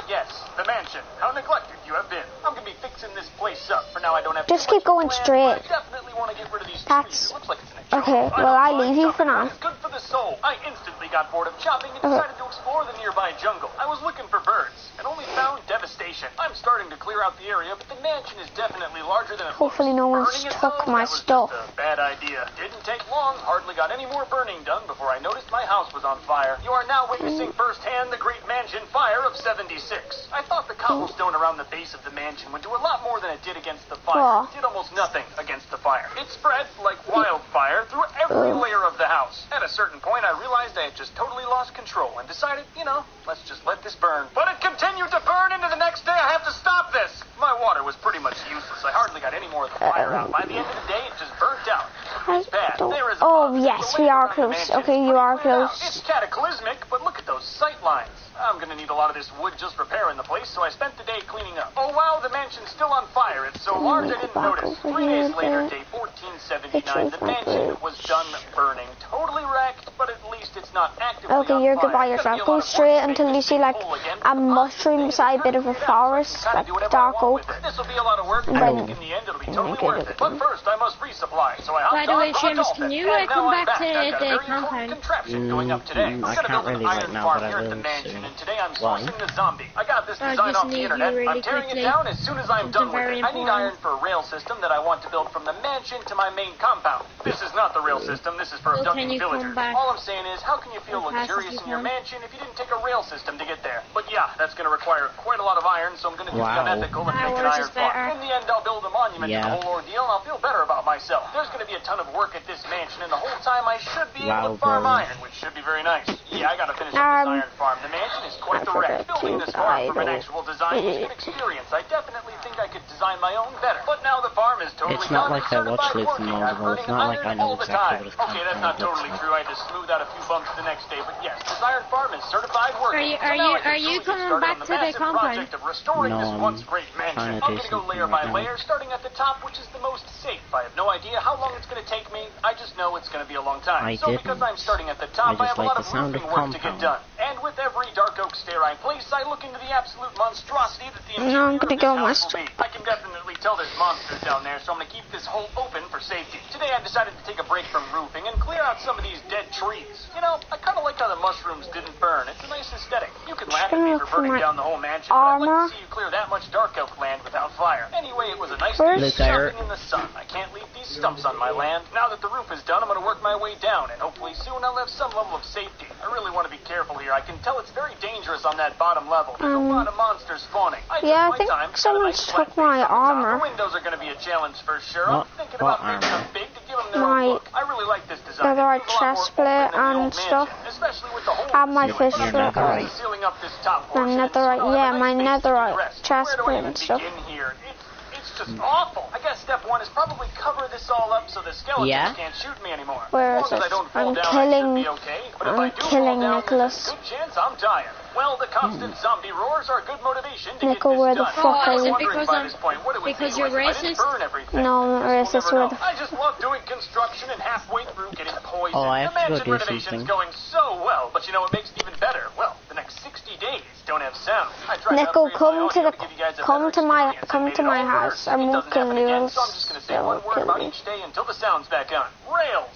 Yes, the mansion. How neglected you have been. I'm gonna be fixing this place up. For now, I don't have. Just keep going straight. I definitely want to get rid of these That's trees. It looks like it's in a okay. Well, I leave you for now. It's good for the soul. I instantly got bored of chopping and decided to explore the nearby jungle. I was looking for birds and only found devastation. I'm starting to clear out the area, but the mansion is definitely larger than it Hopefully no one's Burning it, took though, my that was stuff. just a bad idea. Didn't take long. Hardly got any more burning done before I noticed my house was on fire. You are now witnessing firsthand the great mansion fire of 76. I thought the cobblestone around the base of the mansion would do a lot more than it did against the fire. Oh. It did almost nothing against the fire. It spread like wildfire through every layer of the house. At a certain point, I realized I had just totally lost control and decided, you know, let's just let this burn. But it continued to burn into the next day. I have to stop this. My water was pretty much useless. I hardly got any more of the fire out. By the end of the day, it just burnt out. It's bad. There is a Oh bug. yes, The we are layout on the close. mansion Okay, is you are pretty laid out. close. It's cataclysmic, but look at those sight lines. I'm gonna need a lot of this wood just repairing the place, so I spent the day cleaning up. Oh wow, the mansion's still on fire. It's so large I didn't notice. 3 days later, day 1479, the mansion was done burning. Totally wrecked, but at least it's not actively Okay, on you're fire. goodbye yourself. Go straight until you see like a mushroom beside a bit of a forest, like dark oak. This will be a lot of work, but then- in the end it'll be totally worth it. But first, I must resupply, so I By hopped the on way, a Seamus, dolphin. can you And now come I'm back to I've got a the very important compound? contraption going up today. I I'm gonna can't build an really right iron now, farm but I here at the will mansion, soon. and today I'm Why? sourcing the zombie. I got this I design just off the need you internet. really I'm tearing quickly. it down as soon as I'm done with very it. I need important. iron for a rail system that I want to build from the mansion to my main compound. This is not the rail system. This is for Well, abducting can you come villagers. back? All I'm saying is, how can you feel As fast as luxurious you in your can. mansion if you didn't take a rail system to get there? But yeah, that's going to require quite a lot of iron, so I'm going to do Wow. something ethical and make an Ours iron is farm. better. In the end, I'll build a monument to Yeah. the whole ordeal, and I'll feel better about myself. There's going to be a ton of work at this mansion, and the whole time I should be able Wow, to farm bro. iron, which should be very nice. Yeah, I got to finish up this iron farm. The mansion is quite the wreck. Building this farm from an actual design was a good experience. I definitely think I could design my own better. But now the farm is totally It's not done. like I watch certified Luke working. from I'm Multiple. It's burning not like I iron know all the exactly time. what his Okay, that's not compound looks totally like. true. I just smoothed out a few bumps the next day. But yes, this iron farm is certified working. Are you- So now I are can you truly get coming started back on the to the massive compound? project of restoring No, this I'm once great trying mansion. to I'm do gonna go something layer by right now. layer, starting at the top, which is the most safe. I have no idea how long it's going to take me. I just know it's going to be a long time. I So because didn't. I'm starting at the I top, I, just have a like lot the of sound roofing of work to get compound. done. And with every dark oak stair I place, I look into the absolute monstrosity that the No, interior I'm of gonna this go house west. will be. I can definitely tell there's monsters down there, so I'm going to keep this hole open for safety. Today I decided to take a break from roofing and clear out some of these dead trees. You know, I kind of like how the mushrooms didn't burn. It's a nice aesthetic. You can laugh at gonna me look for for burning my down the whole mansion, but I'd like armor. to see you clear that much dark oak land without fire. Anyway, it was a nice Where's- day Luke, I shopping in the sun. I can't leave these stumps on my land. Now that the roof is done, I'm going to work my way down, and hopefully soon I'll have some level of safety. I really want to be careful here. I can tell it's very dangerous on that bottom level. There's a lot of monsters spawning. Yeah, I took my think time, got a someone's nice took flat my face on the top. armor. The windows are going to be a challenge for sure. I'm What? thinking What about making armor? them big to give them their My own look. I really like this design. netherite It feels a lot more chest plate open than the and old stuff. mansion, especially with the holes And my in the ceiling. fish But I'm Your gonna netherite. be sealing up this top My portion, and netherite, soon I'll yeah, have a my nice space to netherite rest. chest Where do I plate even and stuff. begin here? It's just awful. I guess step one is probably cover this all up so the skeletons can't shoot me anymore. Where as is long as it? I don't fall I'm down, killing. I should be okay. But if I'm I do killing fall down, Nicholas. there's a good chance I'm dying. Well, the constant zombie roars are a good motivation to Nico, get this where the done. fuck are I was you? wondering by this point what it would Because be you're like if I didn't racist? burn everything. No, I'm not We'll racist. never Where know. the I just love doing construction and halfway through getting poisoned. Oh, I have the to go mansion do renovation's something. going so well, but you know what makes it even better? Well, the next 60 days don't have sound. I tried Nico, upgrade my come audio to the, give you guys a come better to my, experience and come made to it my all house. worse. I'm It not doesn't happen killing you. again, so I'm just gonna say one word about each day until the sound's back on. Rails,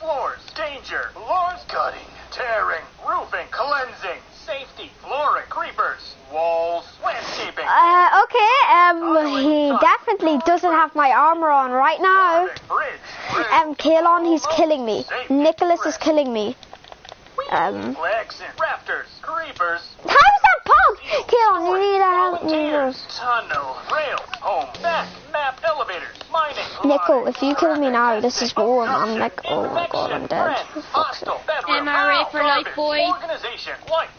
floors, danger, floors, cutting, tearing, roofing, cleansing, safety, flooring, creepers, walls, landscaping. Okay, he definitely doesn't have my armor on right now. Bridge, Caolan, he's killing me. Nicholas is killing me. flags, rafters, creepers, How is that punk? Caolan, you need to help me. volunteers, tunnel, rails, home, back, map, elevators, mining. Nico, if you kill me now, this is war. I'm like, oh my god, I'm dead. Hostile, bedroom, MRA for life, garbage, boy. Organization, lights.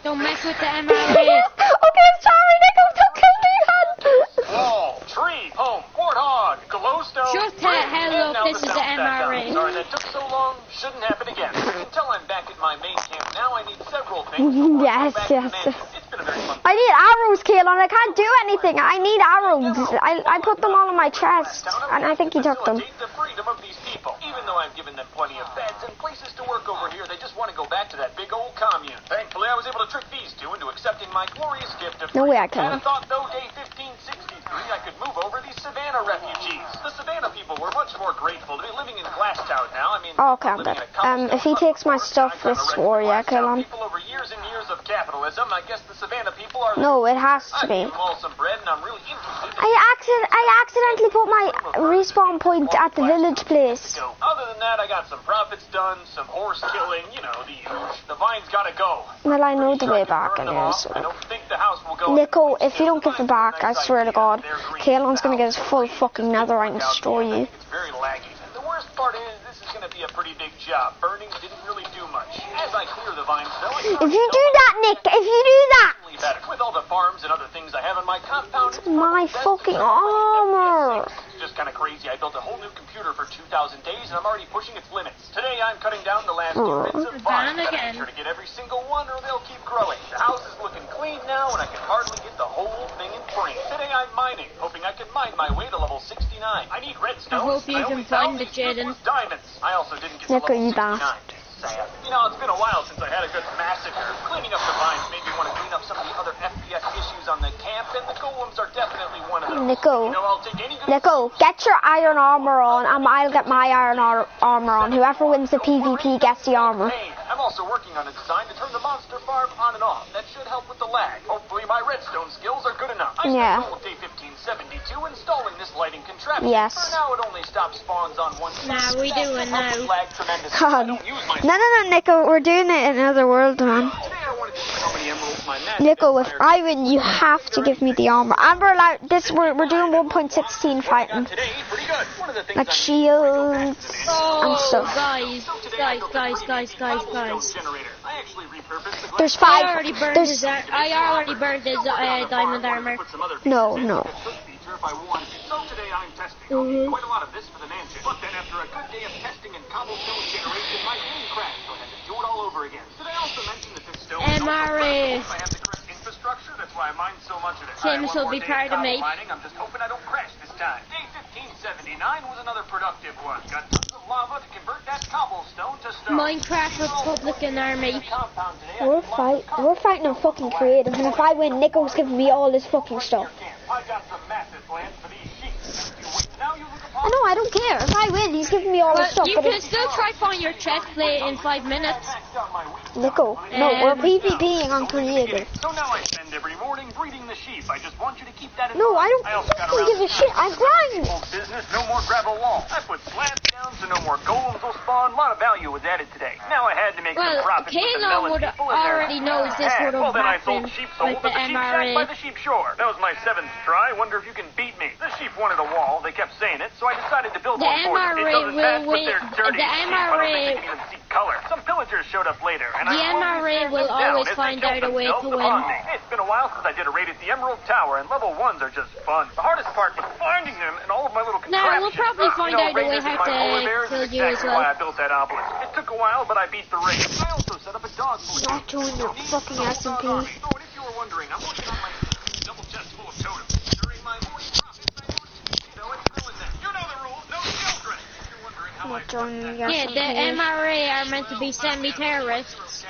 Don't mess with the Okay, MRA. I'm sorry, Nico, don't kill me, man. Wall, tree, home, warthog, glowstone. Shut the hell up, this is the MRA. Sorry that took so long. Shouldn't happen again. Until I'm back at my main camp now, I need several things. Yes, Back to the yes. mansion. It's been a very fun I need arrows, Caolan. I can't do anything. I need arrows. I put them all in my chest, and I think he took them. Facilitate the freedom of these people. Even though I've given them plenty of beds and places to work over here, they just want to go back to that big old commune. Thankfully, I was able to trick these two into accepting my glorious gift of No way I freedom. can. And I thought, though, day 1563, I could move over these Savannah refugees. The Savannah people were much more grateful to be living in Glasstown now. I mean, Oh, okay, I'm living dead. in a cobblestone If he takes my stuff, I kinda this read war, the yeah, Glasstown Caolan. people over years and years of capitalism. I guess the Savannah people are. No, it has to I be. gave them all some bread, and I'm really interested. I accidentally put my respawn point at the village place. So, other than that, I got some profits done, some horse killing, you know, the vine's gotta go. Well, I know the Pretty sure way I can back burn them anyway, off. so. I don't think the house will go. Nico, if you don't give it back, I swear to God, Caolan's gonna get his full fucking netherite and destroy you. It's very laggy. And the worst part is, this is gonna be a pretty big job. Burning didn't really do much. As I clear the vines, though, If you do that, Nick, if you do that, better. With all the farms and other things I have in my compound, it's my fucking armor. It's just kind of crazy. I built a whole new computer for 2,000 days, and I'm already pushing its limits. Today, I'm cutting down the last few bits of vines. Gotta make sure to get every single one, or they'll keep growing. The house is looking clean now, and I can hardly get the whole thing in frame. Today, I'm mining, hoping I can mine my way to level 69. I need redstone. I hope you can find it, Jaden. Diamonds. I also didn't get Nico, to level you 69. bastard. Sad. You know, it's been a while since I had a good massacre. Cleaning up the vines made me want to clean up some of the other FPS issues on the camp, and the golems are definitely one of them. Nico. You know, I'll take any good Nico, get your iron armor on, and I'll get my iron armor on. Whoever wins the PvP gets the armor. Hey, I'm also working on a design to turn the monster farm on and off. That should help with the lag. Hopefully my redstone skills are good enough. I Yeah. spent all of day 1572 installing this lighting contraption. Yes. For now, it only stops spawns on one side. Nah, we doing now. Lag tremendously. I God. don't use my No, Nico, we're doing it in another world, man. Today I wanted to see how many emeralds my magic Nico, if empire I win, you have to give me the armor. And we're allowed, we're doing 1.16 fighting. today. Pretty good. One of the things Like I need shields and Oh, stuff. guys. So today I built a pretty big cobblestone Guys. generator. I actually repurposed the There's I 5. already burned There's his, I already burned his diamond armor. Put some other No, pieces in no. with a click feature if I wanted to. So today I'm testing. I'll need quite a lot of this for the mansion. But then after a good day of testing and cobblestone generation, my game crashed, so I had to do it all over again. Did I also mention that this stone is MRA. I have the correct infrastructure, that's why I mine so much of it. Sims All right, will one be more day proud of me. mining. I'm just hoping I don't crash this time. Day 1579 was another productive one. Got tons of lava to convert that cobblestone to stone. Minecraft Republican Army. Compound today, We're fighting on fucking creative, and if I win, Nico's giving me all this fucking stuff. I got some massive plans for these sheep. Now you look upon I know, I don't care. If I win, he's giving me all this But stuff. you But can if, still try find your chest plate in 5 minutes. Nico, no, we're PvPing on creative. So now I spend every morning breeding the sheep. I just want you to keep that in No, mind. I don't also got fucking around give a shit. I grind. Old business, no more gravel wall. I put slabs down so no more golems will spawn. A lot of value was added today. Now I had to make Well, some profits with the Caolan melon would people and their already knows this would well, have then I sold happened sheep with souls the at the sheep shack by MRA. the sheep shore. That was my 7th try. Wonder if you can beat me. The sheep wanted a wall. They kept saying it, so I decided to build The one for them. It MRA doesn't will match with win. their dirty The sheep. I don't think they MRA can even see color. Some villagers showed up later, and The I slowly MRA stared will them down always as they find killed out a way themselves to win. bonding. It's been a while I did a raid at the Emerald Tower, and level 1s are just fun. The hardest part was finding them and all of my little No, contraptions. we'll probably find out a way raiders and how my polar to bears kill is you as exactly well. why I built that obelisk. It took a while, but I beat the raid. I also set up a dog police. Not doing your fucking SMP. Oh, and if you were wondering, I'm working on my double chest full of totems. During my morning profits, I noticed, it's growing them. You know the rules, no skill credit. If you're wondering how Not joining your Yeah, the SMP. MRA are meant to be semi-terrorists.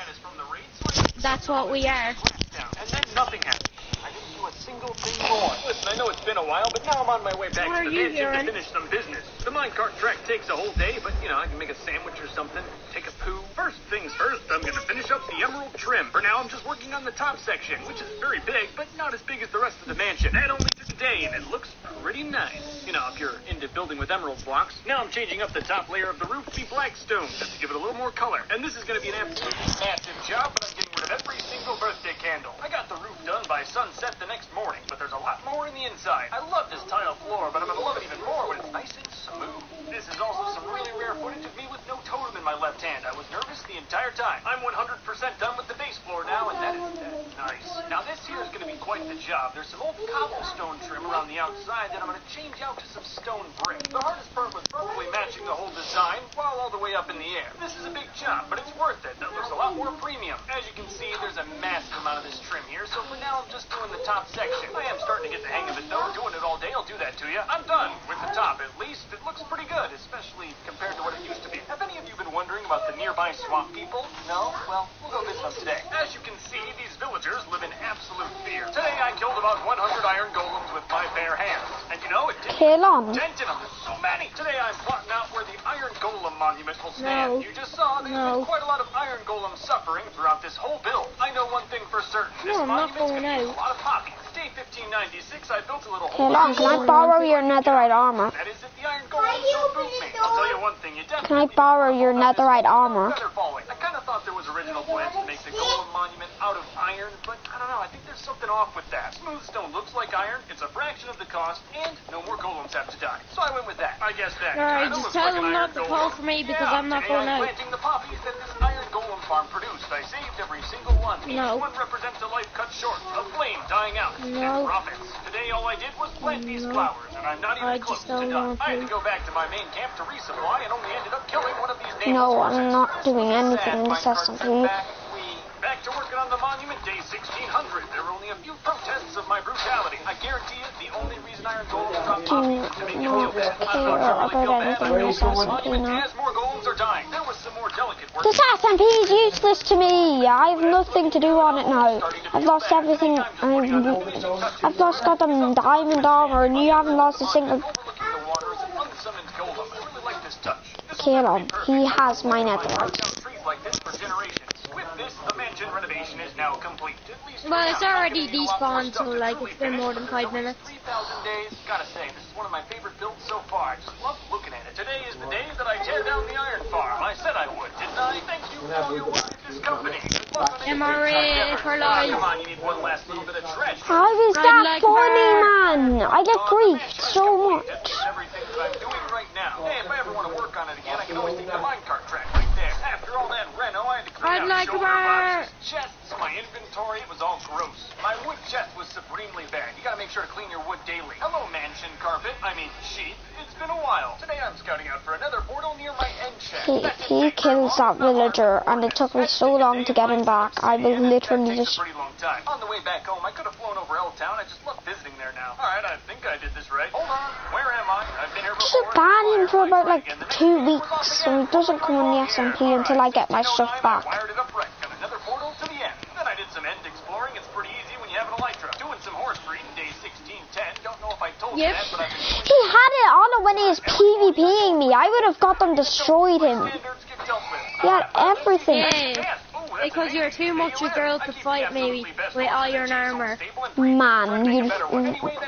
That's what we are. And then nothing happened. I didn't do a single thing more. Listen, I know it's been a while, but now I'm on my way back Where to are the you, mansion to Aaron? finish some business. The minecart trek takes a whole day, but, I can make a sandwich or something, take a poo. First things first, I'm going to finish up the emerald trim. For now, I'm just working on the top section, which is very big, but not as big as the rest of the mansion. That only took a day, and it looks pretty nice. If you're into building with emerald blocks. Now I'm changing up the top layer of the roof to be black stone, just to give it a little more color. And this is going to be an absolutely massive job, but I'm getting rid of every single birthday candle. I got the roof done by sunset the next morning, but there's a lot more in the inside. I love this tile floor, but I'm going to love it even more when it's nice and smooth. This is also some really rare footage of me with no totem in my left hand. I was nervous the entire time. I'm 100% done with the base floor now, and that is nice. Now this here is going to be quite the job. There's some old cobblestone trim around the outside that I'm going to change out to some stone brick. The hardest part was probably matching the whole design while all the way up in the air. This is a big job, but it's worth it. That looks a lot more premium. As you can see, there's a massive amount of this trim here, so for now I'm just doing the top section. I am starting to get the hang of it though. Doing it all day will do that to you. I'm done with the top. At least it looks pretty good, especially compared to what it used to be. Have any of you been wondering about the nearby swamp people? No? Well, we'll go visit them today. As you can see, these villagers live in absolute fear. Today I killed about 100 iron golems with my bare hands. And it didn't Caolan. dent in them. There's so many. Today I'm plotting out where the Iron Golem monument will stand. No. You just saw there's been quite a lot of Iron Golem suffering throughout this whole build. I know one thing for certain. This I'm not monument's going gonna use a out. lot of poppies. Day 1596, I built a little Caolan, can I borrow your netherite armor? That is if the Iron Golem don't boot me. I'll tell you one thing, you Can I definitely borrow your netherite armor? feather falling. I kind of thought there was original plans to make the Golem monument out of iron, but I don't know. I think there's something off with that. Smooth stone looks like iron. It's a fraction of the cost, and no more golems have to die. So I went with that. I guess that. Alright, kinda just looks tell like an them iron not to golem. call for me because Yeah, I'm not today going I'm out. planting the poppies that this iron golem farm produced. I saved every single one. No. Each one represents a life cut short, a flame dying out, No. and profits. Today all I did was plant these flowers, and I'm not even I close just to don't done. want I had to. to go back to my main camp to resupply, and only ended up killing one of these nameless No, horses. I'm not This doing was a anything sad in this minecart SMP. setback. Back to working on the monument, day 1600. There were only a few protests of my brutality. I guarantee you, the only reason Iron Golem dropped poppies was to make you feel bad. I'm not sure about really feel bad. anything I in know this the SMP monument now. as more golems are dying. There was some more delicate work. This SMP is useless to me. I have nothing to do on it now. I've lost everything. I've lost goddamn diamond armor, and you haven't lost a single. Overlooking the water is an unsummoned golem. I really like this touch. This will Caolan, never be perfect. he has my I've netherite. cut trees like this for generations. With this, the mansion renovation is now complete. At least Well, for it's now. already I can eat a lot more despawned, stuff so, to like, truly it's been more finish, than but 5 it's minutes. 3,000 days. Gotta say, this is one of my favorite builds so far. I just love looking at it. Today is the day that I tear down the iron farm. I said I would, didn't I? Thank you for all your work at this company. Good luck on any MRA future endeavors. for Ah, life. come on, you need one last little bit of tragedy. How is I'd that like funny, that. man? I get griefed so much. This is everything that I'm doing right now. Hey, if I ever want to work on it again, I can always take the minecart track right there. After all that reno, I had to clean I'd out like shoulder that. boxes, chests, my inventory. It was all gross. My wood chest was supremely bad. You gotta make sure to clean your wood daily. Hello, mansion carpet. I mean, sheep. It's been a while. Today I'm scouting out for another portal near my end chest. He kills that villager, and it took me so long to get him back. I will literally Takes just. a pretty long time. On the way back home, I could have flown over L-Town. I just love visiting there now. All right, I think I did this right. Hold on. Where am I? I've been here Just before. ban him for about like 2 weeks, so he doesn't come on the SMP until I get my stuff back. I wired it up right. Got another portal to the end. Then I did some end exploring. It's pretty easy when you have an elytra. Doing some horse breeding, day 1610. Don't know if I told you Yep. that, but I've been doing He had it on it when he was PvPing me. I would have got them destroyed him. standards get dealt with. He had everything. Yeah, because you're too much a girl to fight me with iron armor. Man, you.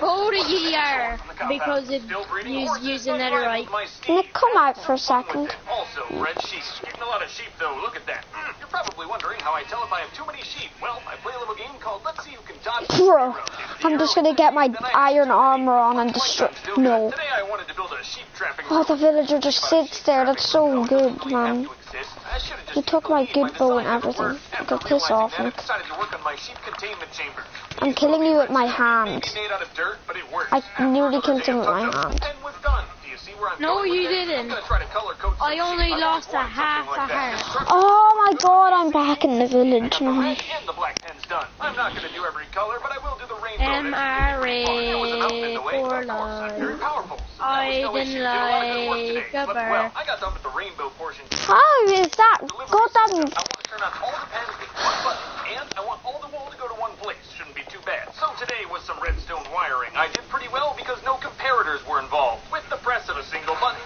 Both of you are, because of you using netherite. Nick, come out for a second. Also, red sheep. Getting a lot of sheep, though. Look at that. You're probably wondering how I tell if I have too many sheep. Well, I play a little game called Let's See Who Can Dodge the Bro, Arrow. I'm just gonna get my iron armor on and destroy. No. Today I wanted to build a sheep trapping. Oh, the villager just sits there. That's so good, man. He took my good bow and everything. I could piss off I Nick. decided to work on my sheep containment chamber. I'm killing you with my hand. Made out of dirt, but it works. I nearly killed him with my hand. And we're done. Do you see where I'm No, going with you this? didn't. I'm gonna try to color code some I only sheep. lost a wanted half something a like that. heart. Oh my god, I'm back in the village The now. red and the black pen's done. I'm not gonna do every color, but I will do the rainbow. Am I There was a mountain in the way. for Of course, I'm very life? powerful. So I there was no issue. didn't Did a lot of good work today. like a Well, bird. I got done with the rainbow portion. How is that? Delivery God damn. system. I want to turn on all the pens with